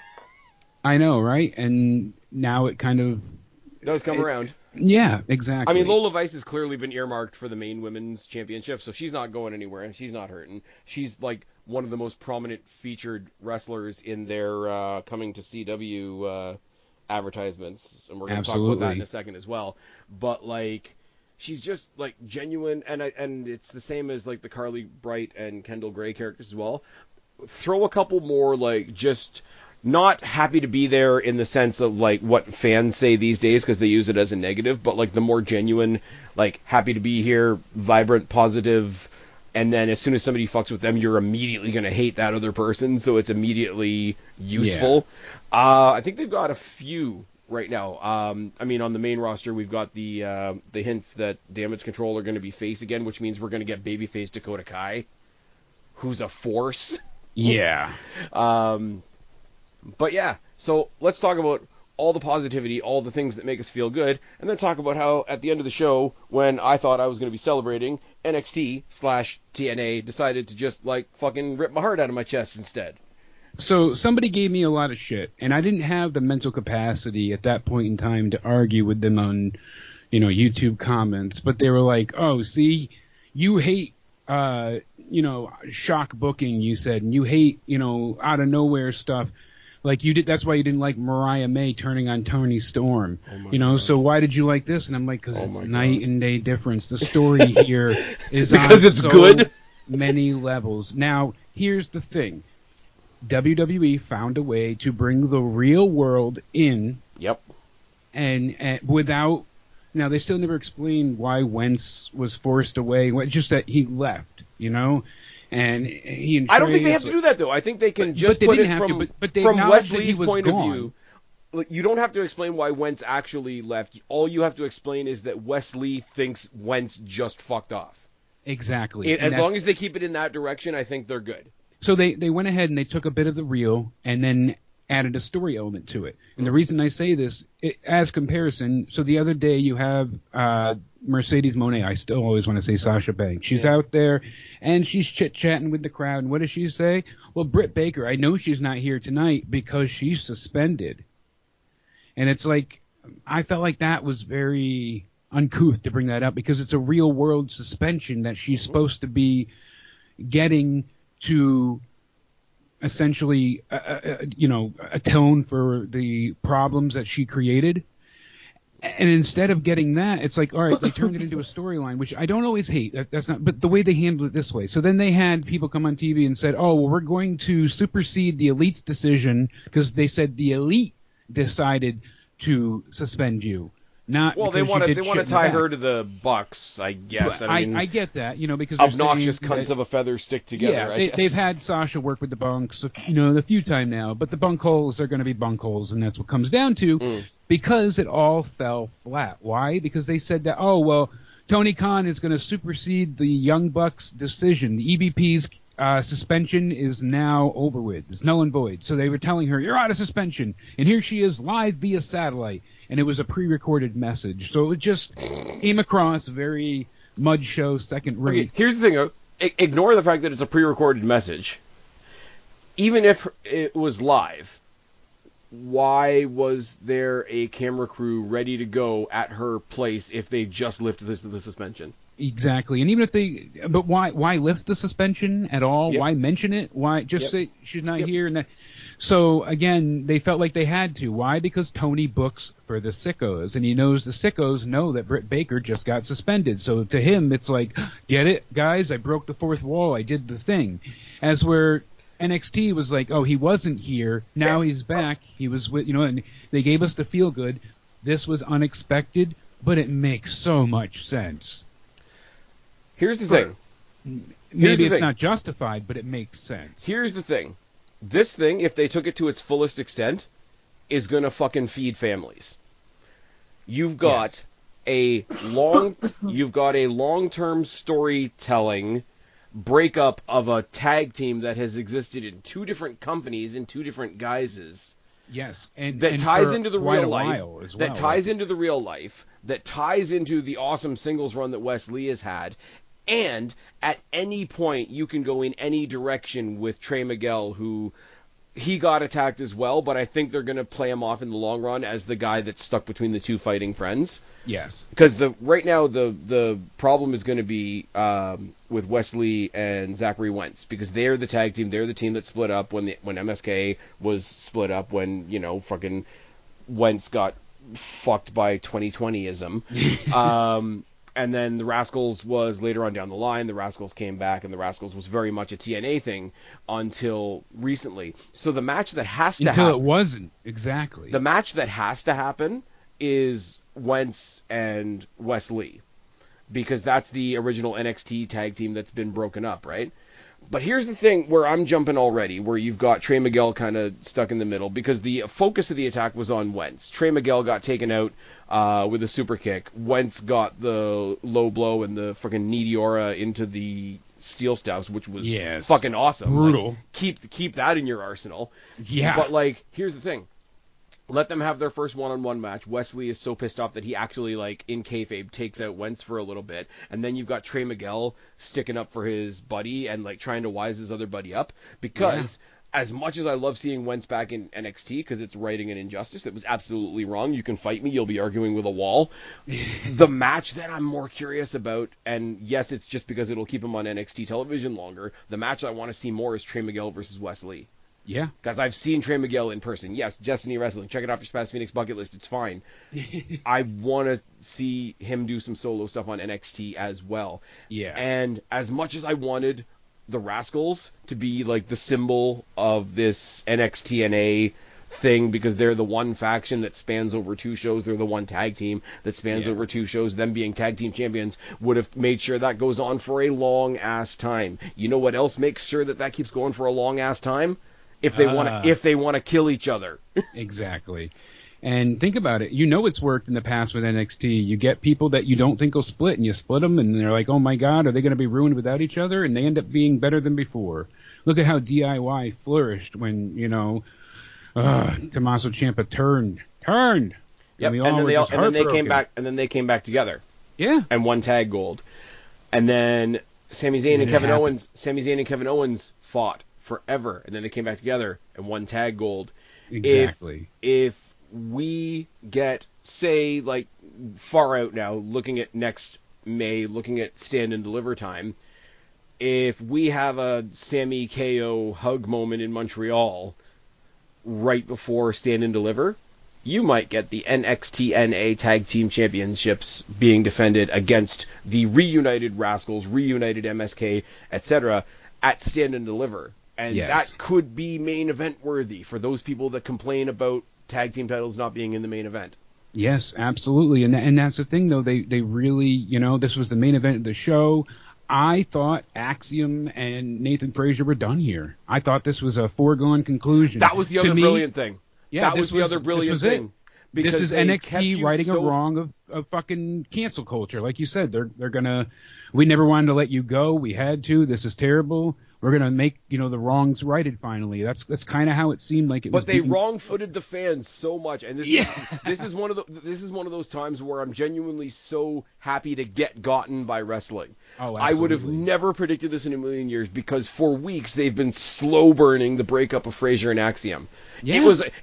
I know, right? And now it kind of does come around. Yeah, exactly. I mean, Lola Vice has clearly been earmarked for the main women's championship, so she's not going anywhere, and she's not hurting. She's like one of the most prominent featured wrestlers in their coming to CW advertisements, and we're going to talk about that in a second as well. But like, she's just like genuine, and it's the same as like the Carly Bright and Kendall Gray characters as well. Throw a couple more like just not happy to be there in the sense of like what fans say these days because they use it as a negative, but like the more genuine, like happy to be here, vibrant, positive, and then as soon as somebody fucks with them, you're immediately going to hate that other person, so it's immediately useful. Yeah. I think they've got a few right now. I mean, on the main roster, we've got the hints that Damage Control are going to be face again, which means we're going to get babyface Dakota Kai, who's a force. Yeah. But yeah, so let's talk about all the positivity, all the things that make us feel good, and then talk about how at the end of the show, when I thought I was going to be celebrating, NXT/TNA decided to just like fucking rip my heart out of my chest instead. So somebody gave me a lot of shit, and I didn't have the mental capacity at that point in time to argue with them on, YouTube comments, but they were like, oh, see, you hate, shock booking, you said, and you hate, out of nowhere stuff. Like you did, that's why you didn't like Mariah May turning on Toni Storm, God. So why did you like this? And I'm like, because it's night and day difference. The story here is because on it's so good. Many levels. Now, here's the thing. WWE found a way to bring the real world in. Yep. And without, now they still never explained why Wentz was forced away. Just that he left, And he and I don't think they have to do that, though. I think they can just put it from Wesley's point of view. You don't have to explain why Wentz actually left. All you have to explain is that Wesley thinks Wentz just fucked off. Exactly. As long as they keep it in that direction, I think they're good. So they went ahead and they took a bit of the real and then added a story element to it. And the reason I say this, as comparison, so the other day you have Mercedes Moné. I still always want to say Sasha Banks. She's out there, and she's chit-chatting with the crowd. And what does she say? Well, Britt Baker, I know she's not here tonight because she's suspended. And it's like, I felt like that was very uncouth to bring that up because it's a real-world suspension that she's supposed to be getting to essentially, atone for the problems that she created. And instead of getting that, it's like, all right, they turned it into a storyline, which I don't always hate. That's not, but the way they handled it this way. So then they had people come on TV and said, oh, well, we're going to supersede the Elite's decision because they said the Elite decided to suspend you. Not well, they want to tie her to the Bucks, I guess. I get that, because obnoxious cunts of a feather stick together. Yeah, they've had Sasha work with the bunks, a few times now, but the bunk holes are going to be bunk holes, and that's what comes down to. Because it all fell flat. Why? Because they said that, oh, well, Tony Khan is going to supersede the Young Bucks decision. The EVP's suspension is now over with. It's null and void. So they were telling her, you're out of suspension. And here she is live via satellite. And it was a pre-recorded message. So it just came across very mud show, second rate. Okay, here's the thing. Ignore the fact that it's a pre-recorded message. Even if it was live, why was there a camera crew ready to go at her place if they just lifted the suspension? Exactly. And even if but why lift the suspension at all? Yep. Why mention it? Why just say she's not here? And so again, they felt like they had to. Why? Because Tony books for the sickos, and he knows the sickos know that Britt Baker just got suspended. So to him, it's like, get it, guys? I broke the fourth wall. I did the thing. As where NXT was like, oh, he wasn't here. Now he's back. He was with, and they gave us the feel good. This was unexpected, but it makes so much sense. Here's the thing. Maybe it's not justified, but it makes sense. Here's the thing. This thing, if they took it to its fullest extent, is going to fucking feed families. You've got a long-term storytelling breakup of a tag team that has existed in two different companies in two different guises. Yes, that ties into the real life. That ties into the real life. That ties into the awesome singles run that Wes Lee has had. And at any point, you can go in any direction with Trey Miguel, who he got attacked as well, but I think they're going to play him off in the long run as the guy that's stuck between the two fighting friends. Yes. Because right now the problem is going to be with Wesley and Zachary Wentz, because they're the tag team. They're the team that split up when MSK was split up, when, fucking Wentz got fucked by 2020-ism. And then the Rascals was later on down the line. The Rascals came back, and the Rascals was very much a TNA thing until recently. So the match that has to happen... Until it wasn't, exactly. The match that has to happen is Wentz and Wes Lee, because that's the original NXT tag team that's been broken up, right? But here's the thing where I'm jumping already, where you've got Trey Miguel kind of stuck in the middle, because the focus of the attack was on Wentz. Trey Miguel got taken out with a super kick. Wentz got the low blow and the freaking Meteora into the steel steps, which was fucking awesome. Brutal. Like, keep that in your arsenal. Yeah. But, like, here's the thing. Let them have their first one-on-one match. Wesley is so pissed off that he actually, like, in kayfabe, takes out Wentz for a little bit. And then you've got Trey Miguel sticking up for his buddy and, like, trying to wise his other buddy up. Because as much as I love seeing Wentz back in NXT, because it's righting an injustice, it was absolutely wrong. You can fight me. You'll be arguing with a wall. The match that I'm more curious about, and yes, it's just because it'll keep him on NXT television longer, the match I want to see more is Trey Miguel versus Wesley. Yeah. Guys, I've seen Trey Miguel in person. Yes, Destiny Wrestling. Check it off your Spaz Phoenix bucket list. It's fine. I want to see him do some solo stuff on NXT as well. Yeah. And as much as I wanted the Rascals to be like the symbol of this NXTNA thing, because they're the one faction that spans over 2 shows, they're the one tag team that spans over 2 shows, them being tag team champions would have made sure that goes on for a long ass time. You know what else makes sure that keeps going for a long ass time? If they want to kill each other. Exactly. And think about it. You know it's worked in the past with NXT. You get people that you don't think will split, and you split them, and they're like, oh my God, are they going to be ruined without each other? And they end up being better than before. Look at how DIY flourished when, Tommaso Ciampa turned. Yep. And then they came back together. Yeah. And won tag gold. And then Sami Zayn and Kevin Owens fought forever, and then they came back together and won tag gold. Exactly. If we get, say, like, far out now, looking at next May, looking at Stand and Deliver time, if we have a Sammy KO hug moment in Montreal right before Stand and Deliver, you might get the NXTNA Tag Team Championships being defended against the reunited Rascals, reunited MSK, etc. at Stand and Deliver. And that could be main event worthy for those people that complain about tag team titles not being in the main event. Yes, absolutely. And that's the thing, though. They really, this was the main event of the show. I thought Axiom and Nathan Frazier were done here. I thought this was a foregone conclusion. That was the other brilliant thing. Yeah, that was the other brilliant thing. This is NXT righting a wrong of fucking cancel culture. Like you said, they're gonna. We never wanted to let you go. We had to. This is terrible. We're gonna make the wrongs righted finally. That's kind of how it seemed like it was. But they wrong-footed the fans so much, and this is one of those times where I'm genuinely so happy to get gotten by wrestling. Oh, absolutely. I would have never predicted this in a million years, because for weeks they've been slow burning the breakup of Frazier and Axiom. Yeah.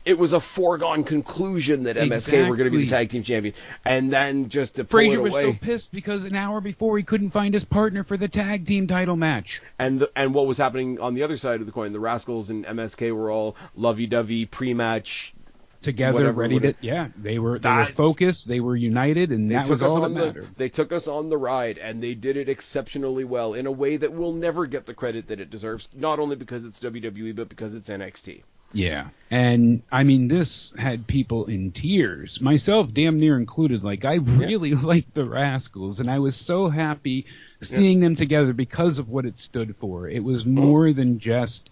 It was a foregone conclusion that MSK were going to be the tag team champion, and then just to pull Frazier it away. was so pissed because an hour before he couldn't find his partner for the tag team title match. And what was happening on the other side of the coin? The Rascals and MSK were all lovey-dovey pre-match together, ready to. Yeah, they were focused. They were united, and that was all that mattered. They took us on the ride, and they did it exceptionally well in a way that will never get the credit that it deserves. Not only because it's WWE, but because it's NXT. Yeah, and I mean, this had people in tears, myself damn near included. Like, I really liked the Rascals, and I was so happy seeing them together because of what it stood for. It was more than just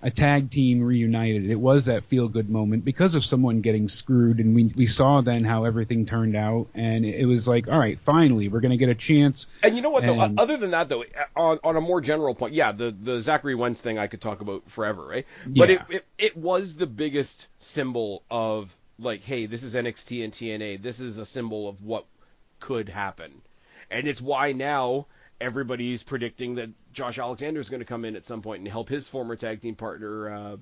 a tag team reunited. It was that feel-good moment because of someone getting screwed, and we saw then how everything turned out, and it was like, all right, finally, we're going to get a chance. And you know what, though? Other than that, though, on a more general point, the Zachary Wentz thing I could talk about forever, right? But it was the biggest symbol of, like, hey, this is NXT and TNA. This is a symbol of what could happen. And it's why now everybody's predicting that Josh Alexander is going to come in at some point and help his former tag team partner,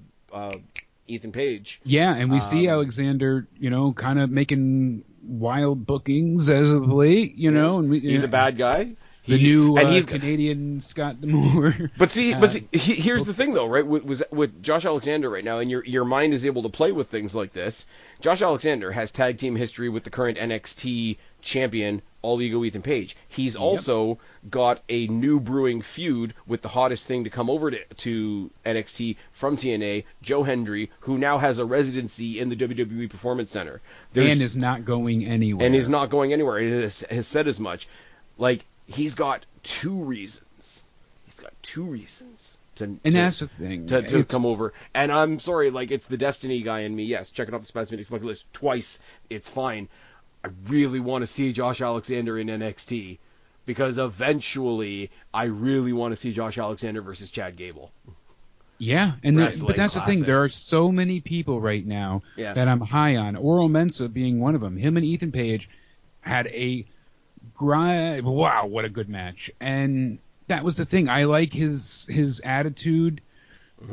Ethan Page. Yeah, and we see Alexander, kind of making wild bookings as of late, and he's a bad guy. The new Canadian Scott D'Amore. But see, here's the thing, though, right? With Josh Alexander right now, and your mind is able to play with things like this. Josh Alexander has tag team history with the current NXT champion All Ego Ethan Page. He's also got a new brewing feud with the hottest thing to come over to NXT from TNA, Joe Hendry, who now has a residency in the WWE Performance Center. And is not going anywhere. And is not going anywhere. It has said as much. Like, he's got two reasons. That's the thing. To come over. And I'm sorry, like, it's the Destiny guy in me. Yes, checking off the Spaz Phoenix bucket list twice. It's fine. I really want to see Josh Alexander in NXT, because eventually I really want to see Josh Alexander versus Chad Gable. Yeah, but that's the thing. There are so many people right now that I'm high on. Oro Mensah being one of them. Him and Ethan Page had a wow, what a good match. And that was the thing. I like his attitude.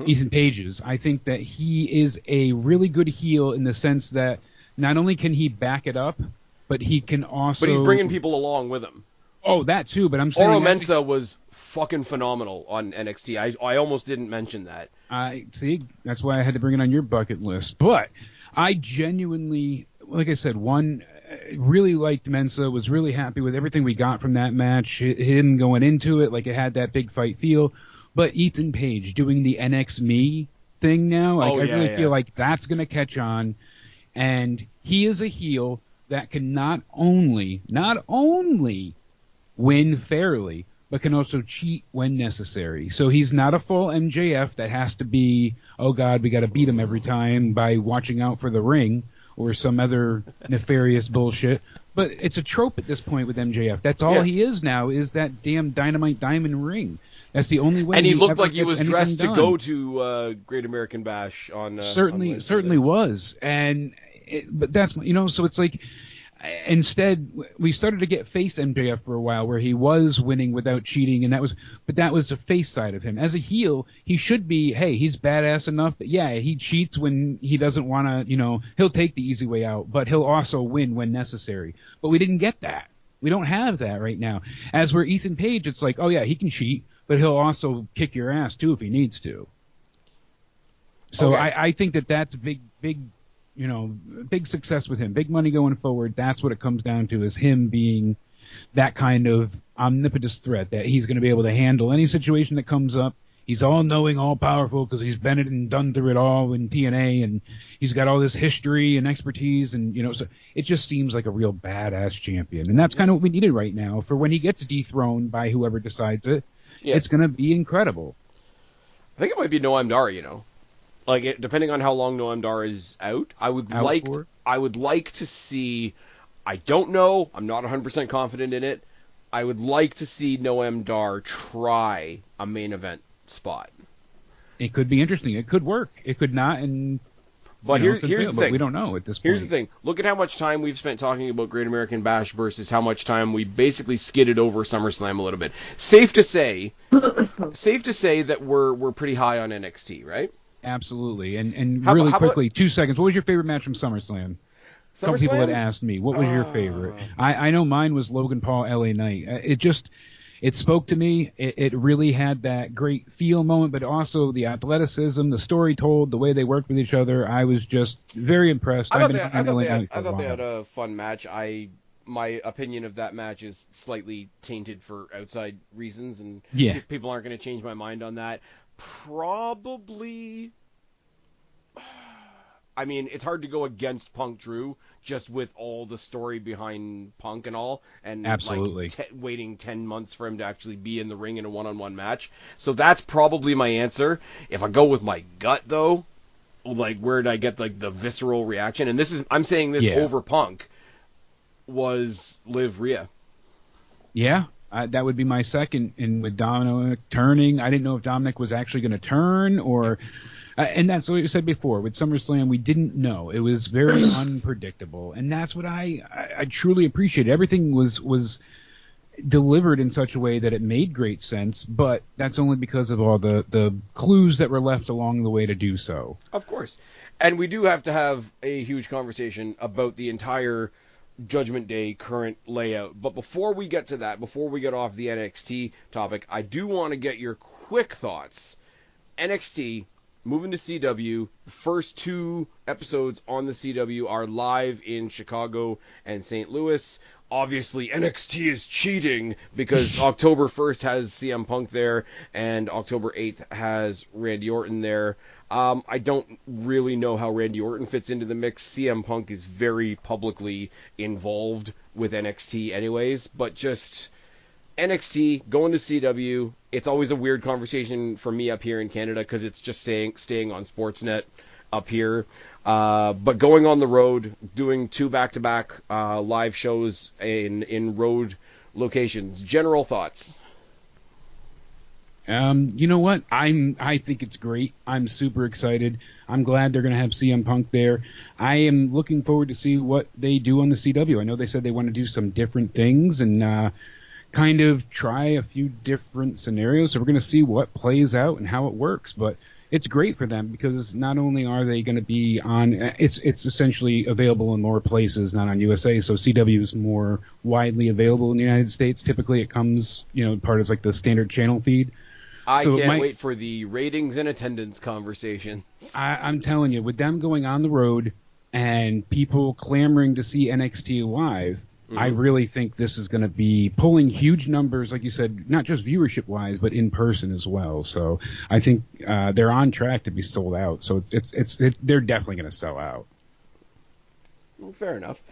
Ethan Page's. I think that he is a really good heel in the sense that not only can he back it up, but he can also... But he's bringing people along with him. Oh, that too, but I'm saying... Oro Mensah was fucking phenomenal on NXT. I almost didn't mention that. See, that's why I had to bring it on your bucket list. But I genuinely, like I said, really liked Mensah, was really happy with everything we got from that match, him going into it like it had that big fight feel. But Ethan Page doing the NX Me thing now, I really feel like that's going to catch on. And he is a heel that can not only win fairly, but can also cheat when necessary. So he's not a full MJF that has to be, oh God, we got to beat him every time by watching out for the ring or some other nefarious bullshit. But it's a trope at this point with MJF. That's all he is now, is that damn Dynamite Diamond ring. That's the only way. And he looked like he was dressed to go to Great American Bash on certainly was. But that's, so it's like, instead we started to get face MJF for a while where he was winning without cheating, and that was the face side of him. As a heel, he should be, hey, he's badass enough that he cheats when he doesn't want to, he'll take the easy way out, but he'll also win when necessary. But we didn't get that. We don't have that right now. As we're Ethan Page, it's like, oh yeah, he can cheat, but he'll also kick your ass too if he needs to. So I think that's big success with him. Big money going forward. That's what it comes down to, is him being that kind of omnipotent threat that he's going to be able to handle any situation that comes up. He's all-knowing, all-powerful because he's been it and done through it all in TNA, and he's got all this history and expertise, and so it just seems like a real badass champion. And that's kind of what we needed right now for when he gets dethroned by whoever decides it. Yeah. It's going to be incredible. I think it might be Noam Dar, Like, depending on how long Noam Dar is out, I would like to see, I don't know, I'm not 100% confident in it, I would like to see Noam Dar try a main event spot. It could be interesting. It could work. It could not, but here's the thing. But we don't know at this point. Here's the thing. Look at how much time we've spent talking about Great American Bash versus how much time we basically skidded over SummerSlam a little bit. Safe to say that we're pretty high on NXT, right? Absolutely. And really quickly, 2 seconds. What was your favorite match from SummerSlam? Some people had asked me, what was your favorite? I know mine was Logan Paul, LA Knight. It spoke to me. It really had that great feel moment, but also the athleticism, the story told, the way they worked with each other. I was just very impressed. I thought they had a fun match. My opinion of that match is slightly tainted for outside reasons, and people aren't going to change my mind on that. Probably, I mean, it's hard to go against Punk Drew just with all the story behind Punk and all, and absolutely waiting 10 months for him to actually be in the ring in a one-on-one match. So that's probably my answer. If I go with my gut, though, like, where did I get like the visceral reaction? And I'm saying this over Punk, was Liv Rhea. Yeah. That would be my second. And with Dominic turning, I didn't know if Dominic was actually going to turn or... and that's what you said before. With SummerSlam, we didn't know. It was very unpredictable. And that's what I truly appreciated. Everything was delivered in such a way that it made great sense, but that's only because of all the clues that were left along the way to do so. Of course. And we do have to have a huge conversation about the entire Judgment Day current layout. But before we get to that, before we get off the NXT topic, I do want to get your quick thoughts. NXT, moving to CW. The first 2 episodes on the CW are live in Chicago and St. Louis. Obviously, NXT is cheating because October 1st has CM Punk there and October 8th has Randy Orton there. I don't really know how Randy Orton fits into the mix. CM Punk is very publicly involved with NXT anyways, but just NXT going to CW, it's always a weird conversation for me up here in Canada because it's just staying on Sportsnet up here. But going on the road, doing 2 back-to-back live shows in road locations. General thoughts? You know what? I think it's great. I'm super excited. I'm glad they're going to have CM Punk there. I am looking forward to see what they do on the CW. I know they said they want to do some different things and kind of try a few different scenarios. So we're going to see what plays out and how it works. But it's great for them because not only are they going to be on, it's essentially available in more places, not on USA. So CW is more widely available in the United States. Typically, it comes, part of like the standard channel feed. I can't wait for the ratings and attendance conversation. I'm telling you, with them going on the road and people clamoring to see NXT live, I really think this is going to be pulling huge numbers, like you said, not just viewership-wise, but in person as well. So I think they're on track to be sold out. So they're definitely going to sell out. Fair enough.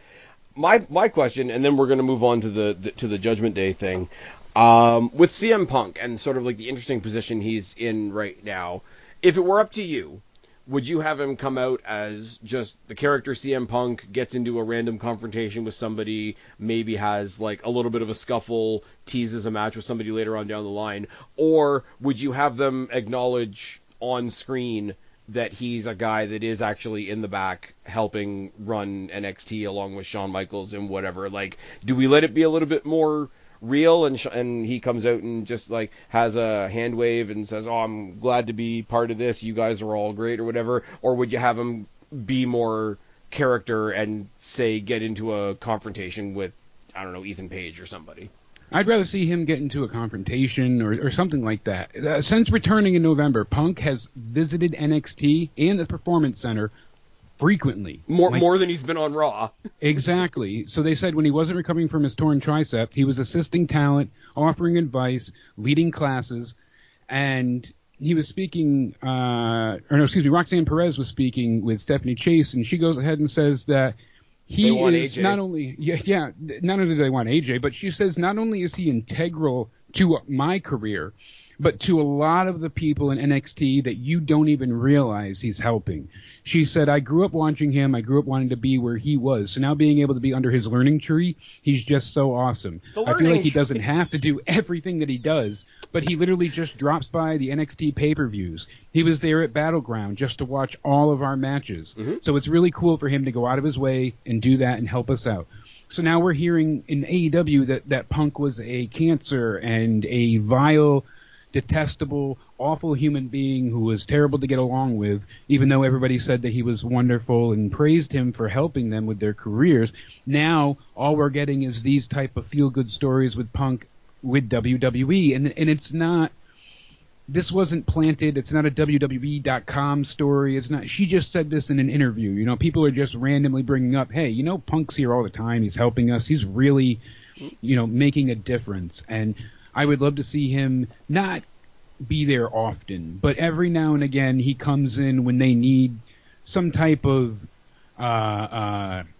My question, and then we're going to move on to the Judgment Day thing. With CM Punk and sort of like the interesting position he's in right now, if it were up to you, would you have him come out as just the character CM Punk, gets into a random confrontation with somebody, maybe has like a little bit of a scuffle, teases a match with somebody later on down the line, or would you have them acknowledge on screen that he's a guy that is actually in the back helping run NXT along with Shawn Michaels and whatever? Like, do we let it be a little bit more real and he comes out and just like has a hand wave and says, "Oh, I'm glad to be part of this. You guys are all great," or whatever? Or would you have him be more character and say get into a confrontation with, I don't know, Ethan Page or somebody? I'd rather see him get into a confrontation or something like that. Since returning in November, Punk has visited NXT and the Performance Center frequently. More than he's been on Raw. Exactly. So they said when he wasn't recovering from his torn tricep, he was assisting talent, offering advice, leading classes, and he was speaking, Roxanne Perez was speaking with Stephanie Chase, and she goes ahead and says that he is AJ. Not only do they want AJ, but she says not only is he integral to my career, but to a lot of the people in NXT that you don't even realize he's helping. She said, I grew up watching him. I grew up wanting to be where he was. So now being able to be under his learning tree, he's just so awesome. I feel like he doesn't have to do everything that he does, but he literally just drops by the NXT pay-per-views. He was there at Battleground just to watch all of our matches. Mm-hmm. So it's really cool for him to go out of his way and do that and help us out. So now we're hearing in AEW that Punk was a cancer and a vile, detestable, awful human being who was terrible to get along with, even though everybody said that he was wonderful and praised him for helping them with their careers. Now, all we're getting is these type of feel-good stories with Punk with WWE, and it's not, this wasn't planted, it's not a WWE.com story, it's not, she just said this in an interview, people are just randomly bringing up, hey, Punk's here all the time, he's helping us, he's really, making a difference, and I would love to see him not be there often, but every now and again he comes in when they need some type of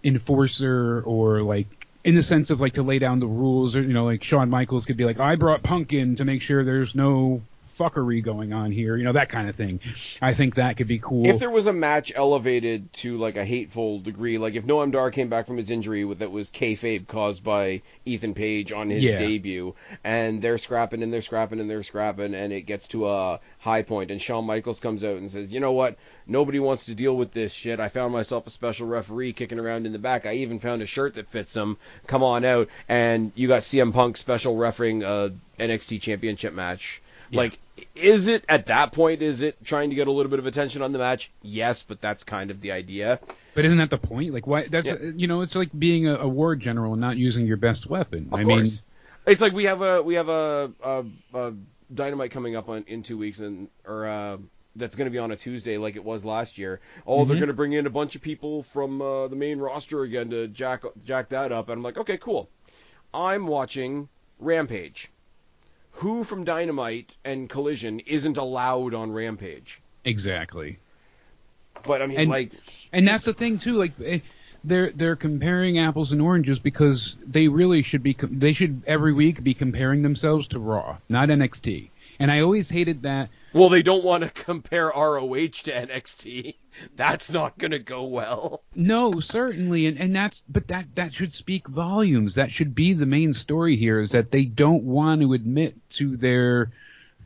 enforcer, or like in the sense of like to lay down the rules, or like Shawn Michaels could be like, I brought Punk in to make sure there's no fuckery going on here, that kind of thing. I think that could be cool. If there was a match elevated to like a hateful degree, like if Noam Dar came back from his injury that was kayfabe caused by Ethan Page on his debut, and they're scrapping and it gets to a high point, and Shawn Michaels comes out and says, you know what, nobody wants to deal with this shit. I found myself a special referee kicking around in the back. I even found a shirt that fits him. Come on out. And you got CM Punk special refereeing a NXT championship match. Yeah. Like, is it, at that point, is it trying to get a little bit of attention on the match? Yes, but that's kind of the idea. But isn't that the point? Like, why? That's it's like being a war general and not using your best weapon. Of course. It's like we have a Dynamite coming up in 2 weeks, or that's going to be on a Tuesday like it was last year. Oh, they're going to bring in a bunch of people from the main roster again to jack that up. And I'm like, okay, cool. I'm watching Rampage. Who from Dynamite and Collision isn't allowed on Rampage? Exactly. But I mean, and that's the thing too. Like, they're comparing apples and oranges because they really should be. They should every week be comparing themselves to Raw, not NXT. And I always hated that. Well, they don't want to compare ROH to NXT. That's not going to go well. No, certainly, and that should speak volumes. That should be the main story here, is that they don't want to admit to their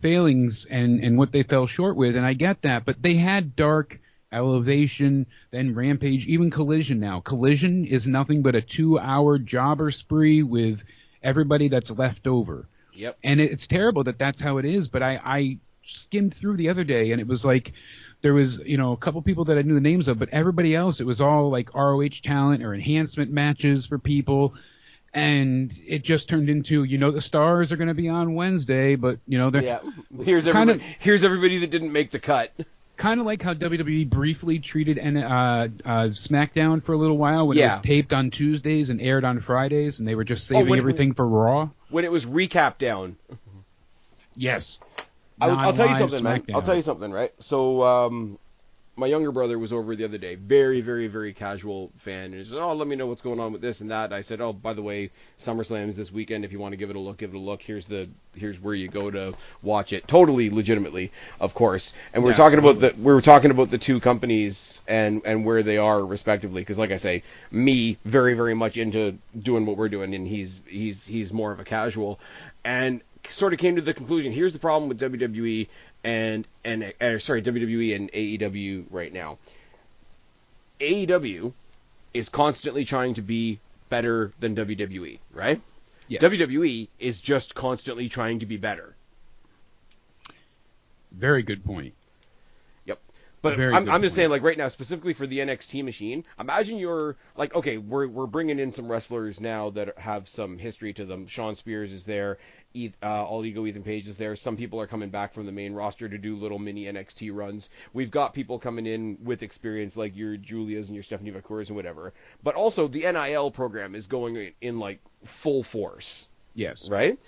failings and what they fell short with, and I get that. But they had Dark, Elevation, then Rampage, even Collision now. Collision is nothing but a 2-hour jobber spree with everybody that's left over. Yep. And it's terrible that that's how it is, but I skimmed through the other day, and it was like there was, a couple people that I knew the names of, but everybody else, it was all like ROH talent or enhancement matches for people, and it just turned into, the stars are going to be on Wednesday, but, they're... Yeah, here's everybody that didn't make the cut. Kind of like how WWE briefly treated SmackDown for a little while when it was taped on Tuesdays and aired on Fridays, and they were just saving everything for Raw. When it was recap down. Yes. I'll tell you something, man. SmackDown. I'll tell you something, right? So, my younger brother was over the other day. Very, very, very casual fan. And he said, oh, let me know what's going on with this and that. And I said, oh, by the way, SummerSlam's this weekend. If you want to give it a look, give it a look. Here's where you go to watch it. Totally legitimately, of course. And we were talking about the two companies and where they are respectively. Because, like I say, me very, very much into doing what we're doing, and he's more of a casual. And sort of came to the conclusion, here's the problem with WWE and AEW right now. AEW is constantly trying to be better than WWE, right? Yes. WWE is just constantly trying to be better. Very good point. Yep. But I'm just saying, like, right now, specifically for the NXT machine, imagine you're, like, okay, we're bringing in some wrestlers now that have some history to them. Sean Spears is there. All Ego Ethan Page is there. Some people are coming back from the main roster to do little mini NXT runs. We've got people coming in with experience like your Julias and your Stephanie Vacours and whatever. But also the NIL program is going in like full force. Yes. Right?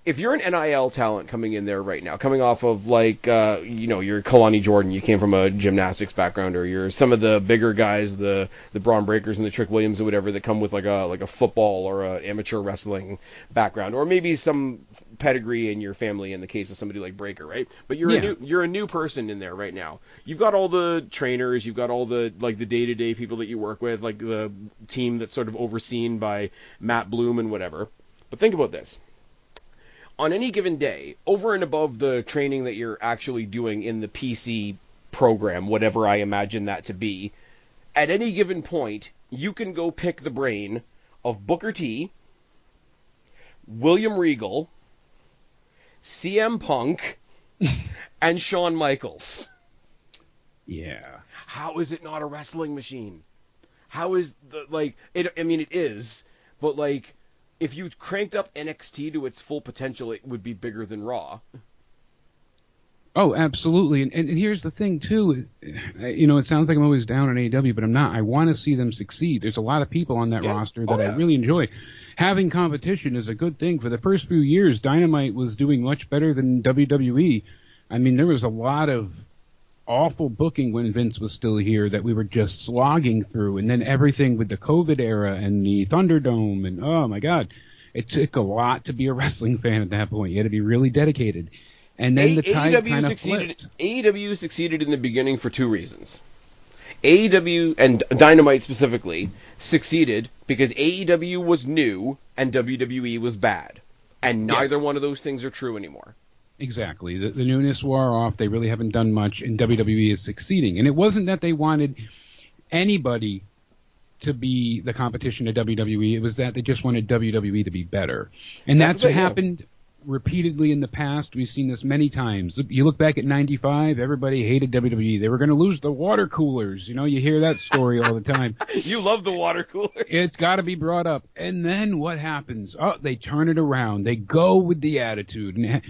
If you're an NIL talent coming in there right now, coming off of like, you're Kalani Jordan, you came from a gymnastics background, or you're some of the bigger guys, the Braun Breakers and the Trick Williams or whatever that come with like a football or a amateur wrestling background, or maybe some pedigree in your family in the case of somebody like Breaker, right? But you're a new person in there right now. You've got all the trainers, you've got all the like the day-to-day people that you work with, like the team that's sort of overseen by Matt Bloom and whatever. But think about this. On any given day, over and above the training that you're actually doing in the PC program, whatever I imagine that to be, at any given point, you can go pick the brain of Booker T, William Regal, CM Punk, and Shawn Michaels. Yeah. How is it not a wrestling machine? How is it is, but like, if you cranked up NXT to its full potential, it would be bigger than Raw. Oh, absolutely. And here's the thing, too. It sounds like I'm always down on AEW, but I'm not. I want to see them succeed. There's a lot of people on that roster that I really enjoy. Having competition is a good thing. For the first few years, Dynamite was doing much better than WWE. I mean, there was a lot of awful booking when Vince was still here that we were just slogging through, and then everything with the COVID era and the Thunderdome, and oh my God, it took a lot to be a wrestling fan at that point. You had to be really dedicated. And then the tide kind of flipped. AEW succeeded in the beginning for two reasons. AEW, and Dynamite specifically, succeeded because AEW was new and WWE was bad. And neither one of those things are true anymore. Exactly. The newness wore off. They really haven't done much, and WWE is succeeding. And it wasn't that they wanted anybody to be the competition to WWE. It was that they just wanted WWE to be better. And that's what happened repeatedly in the past. We've seen this many times. You look back at 95, everybody hated WWE. They were going to lose the water coolers. You hear that story all the time. You love the water cooler. It's got to be brought up. And then what happens? Oh, they turn it around. They go with the attitude. And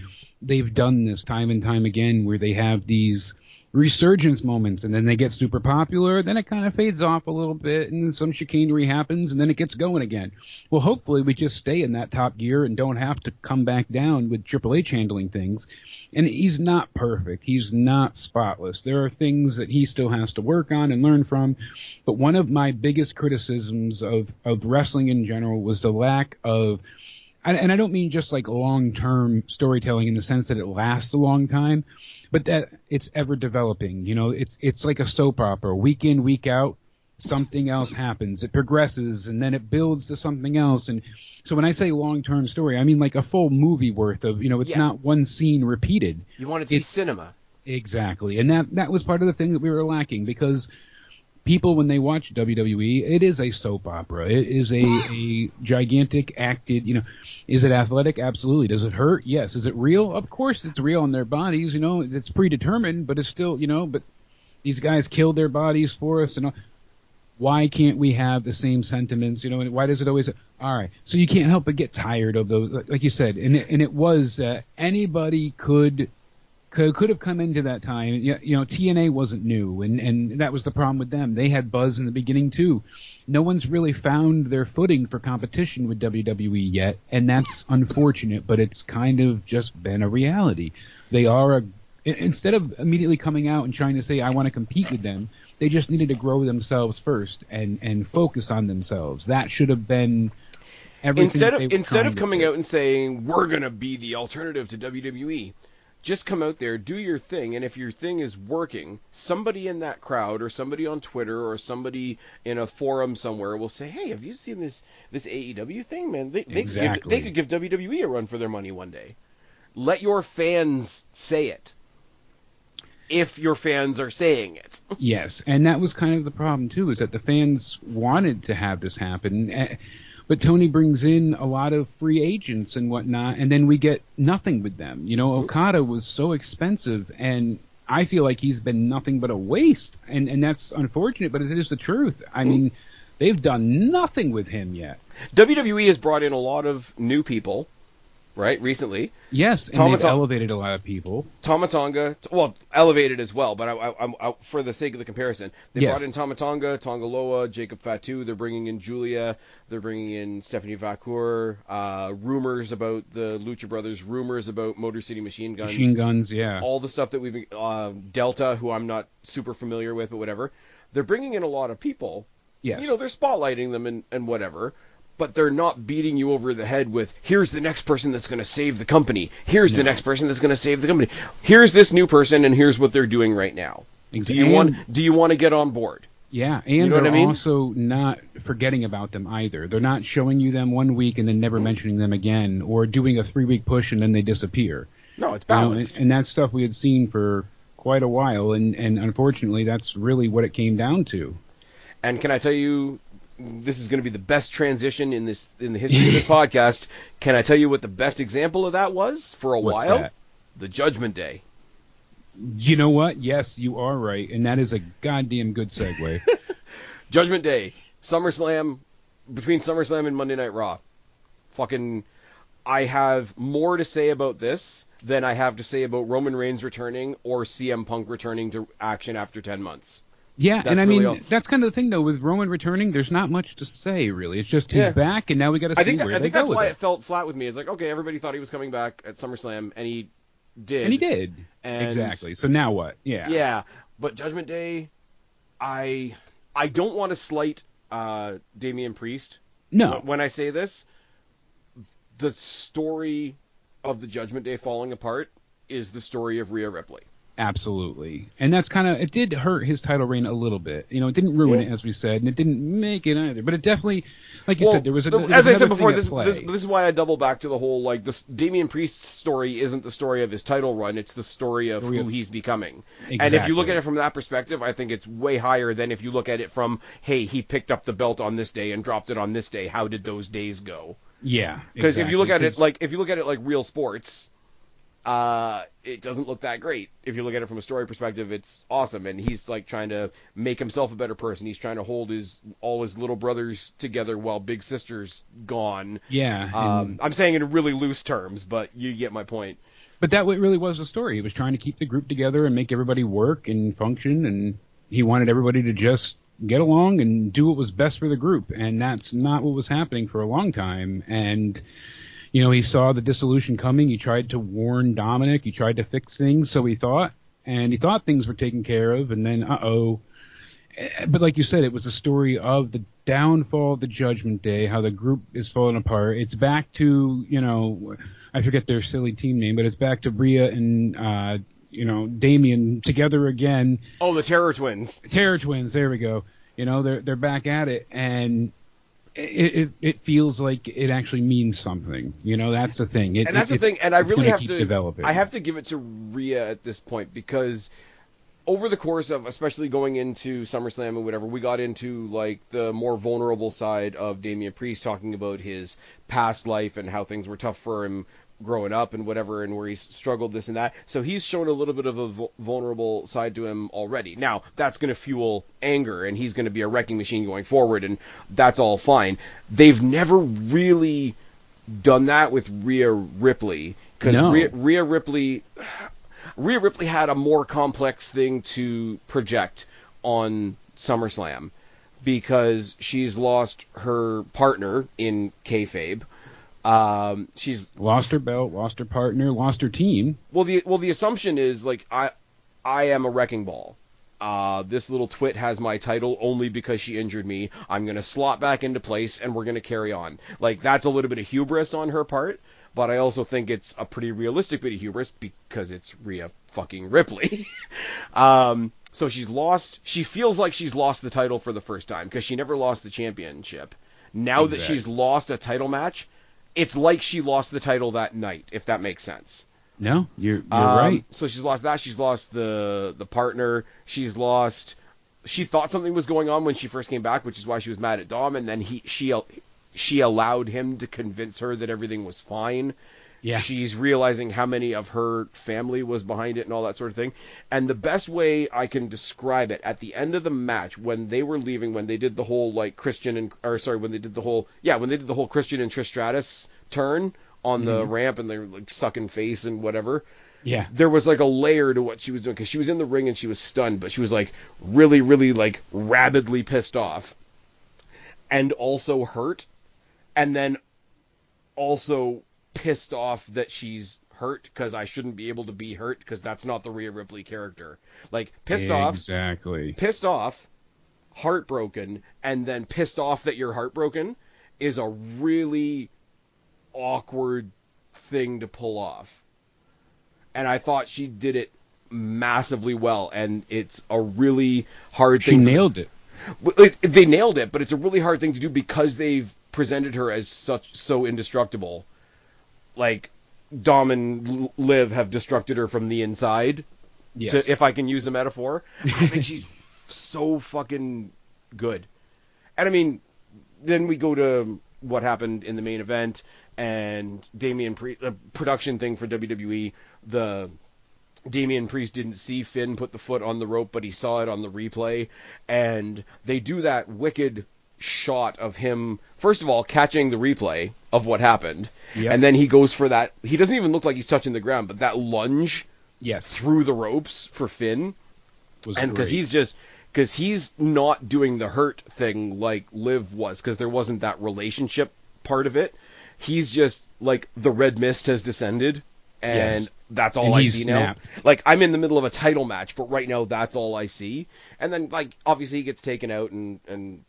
they've done this time and time again where they have these resurgence moments, and then they get super popular, then it kind of fades off a little bit, and then some chicanery happens, and then it gets going again. Well, hopefully we just stay in that top gear and don't have to come back down with Triple H handling things. And he's not perfect. He's not spotless. There are things that he still has to work on and learn from. But one of my biggest criticisms of wrestling in general was the lack of, and I don't mean just like long-term storytelling in the sense that it lasts a long time, but that it's ever developing. You know, it's like a soap opera. Week in, week out, something else happens. It progresses, and then it builds to something else. And so when I say long-term story, I mean like a full movie worth of, it's not one scene repeated. You want it to be cinema. Exactly. And that was part of the thing that we were lacking, because people, when they watch WWE, it is a soap opera. It is a gigantic acted, is it athletic? Absolutely. Does it hurt? Yes. Is it real? Of course it's real on their bodies, it's predetermined, but it's still, but these guys killed their bodies for us, and all. Why can't we have the same sentiments? Why does it always? All right, so you can't help but get tired of those, like you said, and it was that anybody could have come into that time. TNA wasn't new, and that was the problem with them. They had buzz in the beginning too. No one's really found their footing for competition with WWE yet, and that's unfortunate. But it's kind of just been a reality. They are instead of immediately coming out and trying to say, I want to compete with them, they just needed to grow themselves first and focus on themselves. That should have been everything. Instead of coming out and saying, we're going to be the alternative to WWE, just come out there, do your thing, and if your thing is working, somebody in that crowd or somebody on Twitter or somebody in a forum somewhere will say, hey, have you seen this AEW thing, man? They could give WWE a run for their money one day. Let your fans say it. If your fans are saying it. Yes, and that was kind of the problem, too, is that the fans wanted to have this happen. But Tony brings in a lot of free agents and whatnot, and then we get nothing with them. Okada was so expensive, and I feel like he's been nothing but a waste. And that's unfortunate, but it is the truth. I mean, they've done nothing with him yet. WWE has brought in a lot of new people. Right, recently. Yes, and they've elevated a lot of people. Tama Tonga, well, elevated as well, but I for the sake of the comparison, they brought in Tama Tonga, Tonga Loa, Jacob Fatu. They're bringing in Julia. They're bringing in Stephanie Vacour. Rumors about the Lucha Brothers. Rumors about Motor City Machine Guns. Machine Guns, yeah. All the stuff that we've been... Delta, who I'm not super familiar with, but whatever. They're bringing in a lot of people. Yes. They're spotlighting them and whatever. But they're not beating you over the head with, here's the next person that's going to save the company. Here's the next person that's going to save the company. Here's this new person, and here's what they're doing right now. Exactly. Do you want to get on board? Yeah, and they're also not forgetting about them either. They're not showing you them 1 week and then never mentioning them again, or doing a 3-week push and then they disappear. No, it's balanced. And that's stuff we had seen for quite a while, and unfortunately that's really what it came down to. And can I tell you... This is going to be the best transition in the history of this podcast. Can I tell you what the best example of that was for a while? That? The Judgment Day. You know what? Yes, you are right, and that is a goddamn good segue. Judgment Day, SummerSlam, between SummerSlam and Monday Night Raw. Fucking, I have more to say about this than I have to say about Roman Reigns returning or CM Punk returning to action after 10 months. Yeah, and I mean, that's kind of the thing, though, with Roman returning, there's not much to say, really. It's just he's back, and now we got to see where they go with it. I think that's why it felt flat with me. It's like, okay, everybody thought he was coming back at SummerSlam, and he did. And he did. Exactly. So now what? Yeah. Yeah, but Judgment Day, I don't want to slight Damian Priest. No. When I say this, the story of the Judgment Day falling apart is the story of Rhea Ripley. Absolutely. And that's kind of, it did hurt his title reign a little bit. It didn't ruin it, as we said, and it didn't make it either. But it definitely, like you said, there was as I said before, this is why I double back to the whole, like, this Damian Priest's story isn't the story of his title run, it's the story of who he's becoming. Exactly. And if you look at it from that perspective, I think it's way higher than if you look at it from, hey, he picked up the belt on this day and dropped it on this day. How did those days go? Yeah. Because if you look at it like real sports, it doesn't look that great. If you look at it from a story perspective, it's awesome, and he's like trying to make himself a better person. He's trying to hold all his little brothers together while Big Sister's gone. Yeah. I'm saying it in really loose terms, but you get my point. But that really was the story. He was trying to keep the group together and make everybody work and function, and he wanted everybody to just get along and do what was best for the group, and that's not what was happening for a long time. And he saw the dissolution coming. He tried to warn Dominic. He tried to fix things, so he thought things were taken care of, and then But like you said, it was a story of the downfall of the Judgment Day, how the group is falling apart. It's back to, I forget their silly team name, but it's back to Rhea and, Damien together again. Oh, the Terror Twins. Terror Twins, there we go. They're back at it, and it feels like it actually means something. That's the thing. That's the thing, and I really have to developing. I have to give it to Rhea at this point, because over the course of, especially going into SummerSlam and whatever, we got into like the more vulnerable side of Damian Priest, talking about his past life and how things were tough for him growing up and whatever, and where he's struggled this and that. So he's shown a little bit of a vulnerable side to him already. Now, that's going to fuel anger, and he's going to be a wrecking machine going forward, and that's all fine. They've never really done that with Rhea Ripley, because Rhea Ripley had a more complex thing to project on SummerSlam, because she's lost her partner in kayfabe. She's lost her belt, lost her partner, lost her team. Well, the assumption is like I am a wrecking ball. This little twit has my title only because she injured me. I'm gonna slot back into place, and we're gonna carry on. Like, that's a little bit of hubris on her part, but I also think it's a pretty realistic bit of hubris because it's Rhea fucking Ripley. So she feels like she's lost the title for the first time, because she never lost the championship. Now that she's lost a title match, it's like she lost the title that night, if that makes sense. No, you're right. So she's lost that. She's lost the partner. She thought something was going on when she first came back, which is why she was mad at Dom, and then she allowed him to convince her that everything was fine. Yeah. She's realizing how many of her family was behind it and all that sort of thing. And the best way I can describe it, at the end of the match, when they were leaving, when they did the whole Christian and Trish Stratus turn on the ramp, and they were like sucking face and whatever. Yeah. There was like a layer to what she was doing, because she was in the ring and she was stunned, but she was like really, really like rabidly pissed off, and also hurt, and then also pissed off that she's hurt, because I shouldn't be able to be hurt, because that's not the Rhea Ripley character. Like, pissed off, heartbroken, and then pissed off that you're heartbroken is a really awkward thing to pull off. And I thought she did it massively well, and it's a really hard thing. She nailed it. They nailed it, but it's a really hard thing to do, because they've presented her as so indestructible. Like, Dom and Liv have destructed her from the inside, yes. If I can use a metaphor. I think she's so fucking good. And I mean, then we go to what happened in the main event, and Damian Priest, the production thing for WWE, the Damian Priest didn't see Finn put the foot on the rope, but he saw it on the replay, and they do that wicked shot of him, first of all, catching the replay of what happened, and then he goes for that, he doesn't even look like he's touching the ground, but that lunge through the ropes for Finn, and because he's not doing the hurt thing like Liv was, because there wasn't that relationship part of it. He's just like, the red mist has descended, and that's all I see snapped. now. Like, I'm in the middle of a title match, but right now that's all I see. And then, like, obviously he gets taken out, and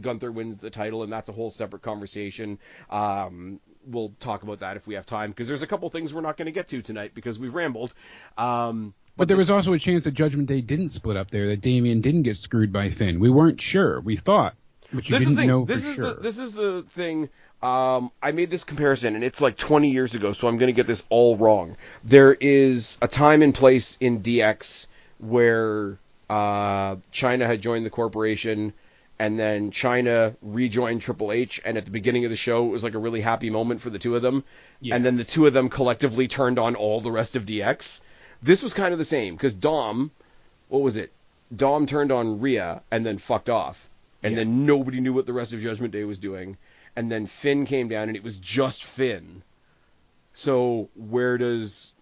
Gunther wins the title, and that's a whole separate conversation. We'll talk about that if we have time, because there's a couple things we're not going to get to tonight because we've rambled. But there was also a chance that Judgment Day didn't split up there, that Damian didn't get screwed by Finn. We weren't sure. We thought, but you didn't know for sure. This is the thing. I made this comparison, and it's like 20 years ago, so I'm going to get this all wrong. There is a time and place in DX where China had joined the corporation, and then China rejoined Triple H, and at the beginning of the show, it was like a really happy moment for the two of them, and then the two of them collectively turned on all the rest of DX. This was kind of the same, because Dom turned on Rhea and then fucked off, and then nobody knew what the rest of Judgment Day was doing. And then Finn came down, and it was just Finn. So where does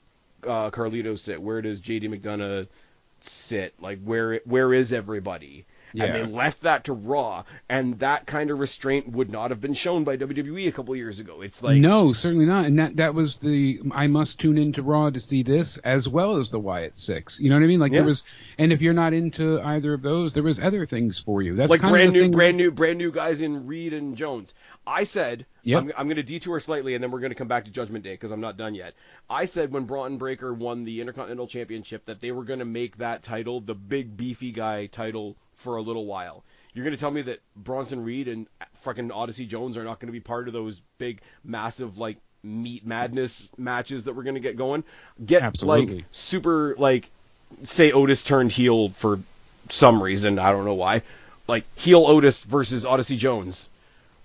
Carlito sit? Where does JD McDonough sit? Like, where is everybody? Yeah. And they left that to Raw, and that kind of restraint would not have been shown by WWE a couple years ago. It's like, no, certainly not. And that was I must tune into Raw to see this as well as the Wyatt Six. You know what I mean? Like, there was, and if you're not into either of those, there was other things for you. That's like kind brand of brand new guys in Reed and Jones. I said, I'm going to detour slightly, and then we're going to come back to Judgment Day because I'm not done yet. I said when Bron Breakker won the Intercontinental Championship that they were going to make that title the big beefy guy title for a little while. You're going to tell me that Bronson Reed and fucking Odyssey Jones are not going to be part of those big, massive, like, meat madness matches that we're going to get going? Absolutely. Like, super, like, say Otis turned heel for some reason. I don't know why. Like, heel Otis versus Odyssey Jones.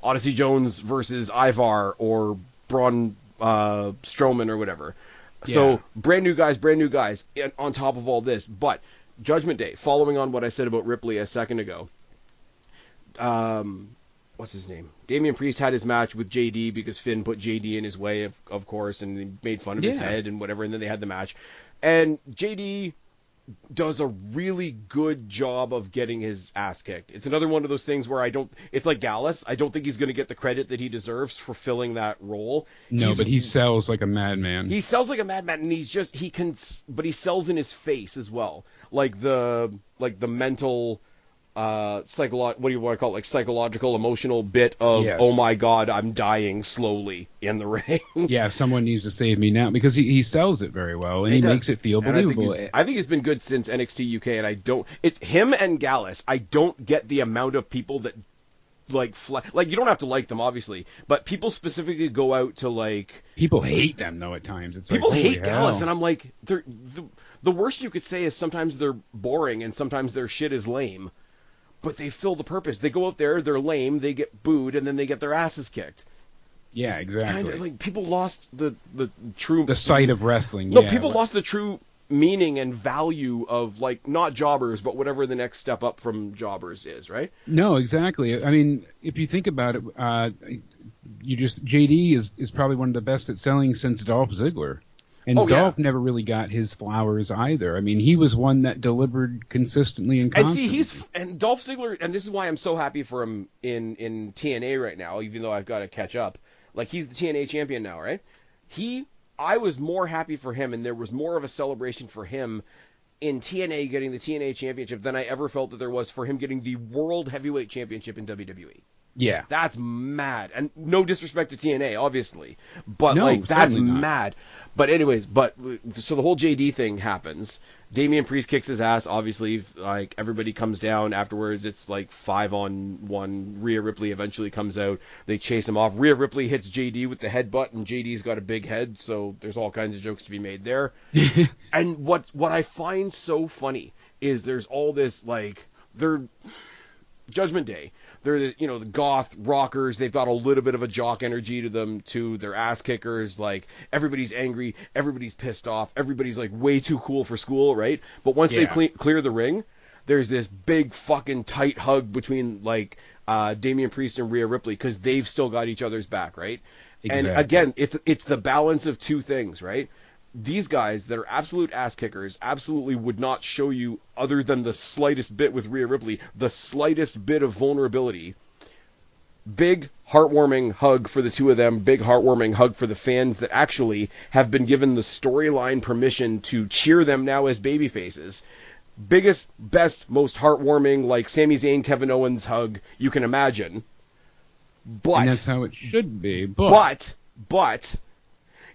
Odyssey Jones versus Ivar or Braun Strowman or whatever. Yeah. So, brand new guys on top of all this. But Judgment Day, following on what I said about Ripley a second ago, what's his name? Damian Priest had his match with JD because Finn put JD in his way, of course, and he made fun of his head and whatever, and then they had the match. And JD does a really good job of getting his ass kicked. It's another one of those things where it's like Gallus. I don't think he's going to get the credit that he deserves for filling that role. No, but he sells like a madman. He sells like a madman, and but he sells in his face as well. Like the mental, what do you want to call it? Like psychological, emotional bit of, oh my God, I'm dying slowly in the ring. Yeah, someone needs to save me now, because he sells it very well, and he makes it feel believable. I think he's been good since NXT UK, and it's him and Gallus. I don't get the amount of people that like you don't have to like them, obviously, but people specifically go out to like. People hate them though at times. It's people like, hate Gallus, and I'm like, the worst you could say is sometimes they're boring and sometimes their shit is lame. But they fill the purpose. They go out there, they're lame, they get booed, and then they get their asses kicked. Yeah, exactly. It's kind of like people lost the true... The sight of wrestling, No, people lost the true meaning and value of, like, not jobbers, but whatever the next step up from jobbers is, right? No, exactly. I mean, if you think about it, JD is probably one of the best at selling since Dolph Ziggler. And Dolph never really got his flowers either. I mean, he was one that delivered consistently and constantly. And Dolph Ziggler, and this is why I'm so happy for him in TNA right now, even though I've got to catch up. Like, he's the TNA champion now, right? I was more happy for him, and there was more of a celebration for him in TNA getting the TNA championship than I ever felt that there was for him getting the World Heavyweight Championship in WWE. Yeah. That's mad. And no disrespect to TNA, obviously. But, that's mad. But anyways, so the whole JD thing happens. Damian Priest kicks his ass, obviously. Like, everybody comes down afterwards. It's like 5-on-1. Rhea Ripley eventually comes out. They chase him off. Rhea Ripley hits JD with the headbutt, and JD's got a big head, so there's all kinds of jokes to be made there. And what I find so funny is there's all this, like, they're Judgment Day. They're the goth rockers. They've got a little bit of a jock energy to them, too. They're ass kickers. Like, everybody's angry. Everybody's pissed off. Everybody's, like, way too cool for school, right? But once they clear the ring, there's this big fucking tight hug between, like, Damian Priest and Rhea Ripley, because they've still got each other's back, right? Exactly. And, again, it's the balance of two things, right? These guys that are absolute ass kickers absolutely would not show you, other than the slightest bit with Rhea Ripley, the slightest bit of vulnerability. Big, heartwarming hug for the two of them. Big, heartwarming hug for the fans that actually have been given the storyline permission to cheer them now as babyfaces. Biggest, best, most heartwarming, like Sami Zayn, Kevin Owens hug you can imagine. But, and that's how it should be. But,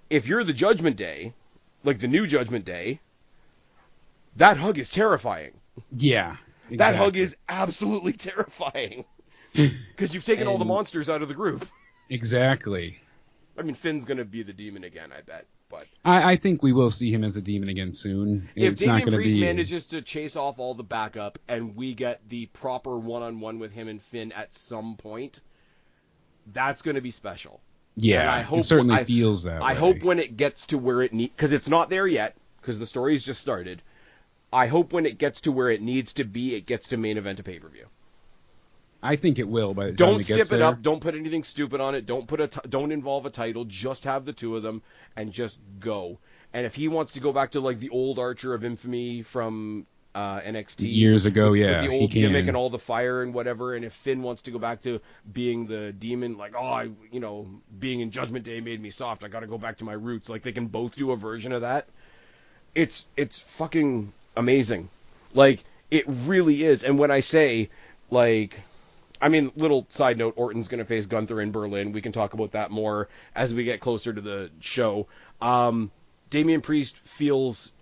if you're the Judgment Day, like the new Judgment Day, that hug is terrifying. Yeah. Exactly. That hug is absolutely terrifying. Because you've taken all the monsters out of the group. Exactly. I mean, Finn's going to be the demon again, I bet. But I think we will see him as a demon again soon. If Damian Priest manages to chase off all the backup and we get the proper one-on-one with him and Finn at some point, that's going to be special. Yeah, it certainly feels that way. I hope when it gets to where it needs... Because it's not there yet, because the story's just started. I hope when it gets to where it needs to be, it gets to main event a pay-per-view. I think it will. By the time don't it gets step there. it up. Don't put anything stupid on it. Don't involve a title. Just have the two of them and just go. And if he wants to go back to like the old Archer of Infamy from NXT years ago, with yeah, the old gimmick and all the fire and whatever, and if Finn wants to go back to being the demon, like, being in Judgment Day made me soft, I got to go back to my roots. Like, they can both do a version of that. It's fucking amazing. Like, it really is. And when I say, like, I mean, little side note, Orton's going to face Gunther in Berlin. We can talk about that more as we get closer to the show. Damian Priest feels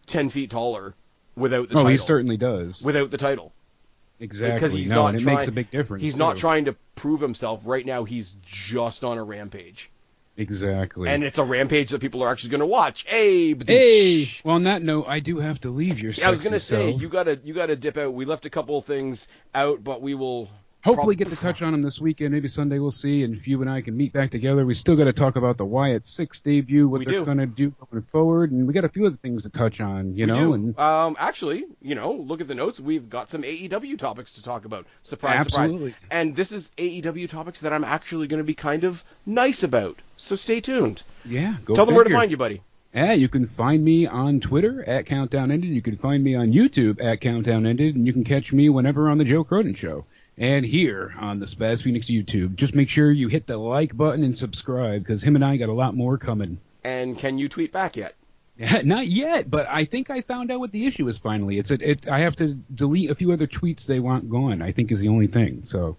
10 feet taller without the title. Oh, he certainly does. Without the title. Exactly. Because he's and it makes a big difference. He's not trying to prove himself. Right now, he's just on a rampage. Exactly. And it's a rampage that people are actually going to watch. Hey! Well, on that note, I do have to leave your I was going to say, you gotta dip out. We left a couple of things out, but we will... Hopefully get to touch on them this weekend. Maybe Sunday we'll see, and if you and I can meet back together. We still got to talk about the Wyatt 6 debut, what they're going to do going forward, and we got a few other things to touch on, you know. And actually, look at the notes. We've got some AEW topics to talk about. Surprise, Absolutely. surprise. And this is AEW topics that I'm actually going to be kind of nice about. So stay tuned. Yeah, Tell them where to find you, buddy. Yeah, you can find me on Twitter at Countdown Ended. You can find me on YouTube at Countdown Ended, and you can catch me whenever on the Joe Cronin Show. And here on the Spaz Phoenix YouTube. Just make sure you hit the like button and subscribe, because him and I got a lot more coming. And can you tweet back yet? Not yet, but I think I found out what the issue is finally. I have to delete a few other tweets they want gone, I think is the only thing. So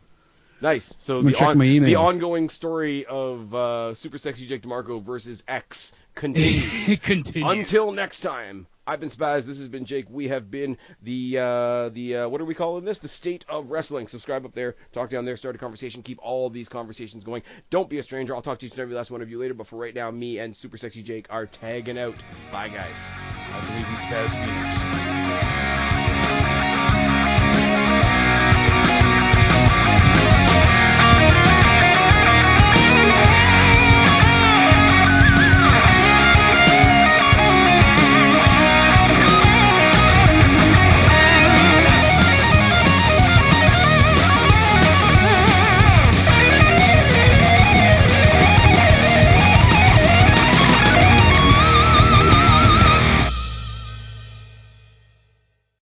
nice. So the ongoing story of Super Sexy Jake DeMarco versus X continues. It continues. Until next time. I've been Spaz. This has been Jake. We have been the what are we calling this? The State of Wrestling. Subscribe up there. Talk down there. Start a conversation. Keep all of these conversations going. Don't be a stranger. I'll talk to each and every last one of you later. But for right now, me and Super Sexy Jake are tagging out. Bye, guys. I believe in Spaz Phoenix.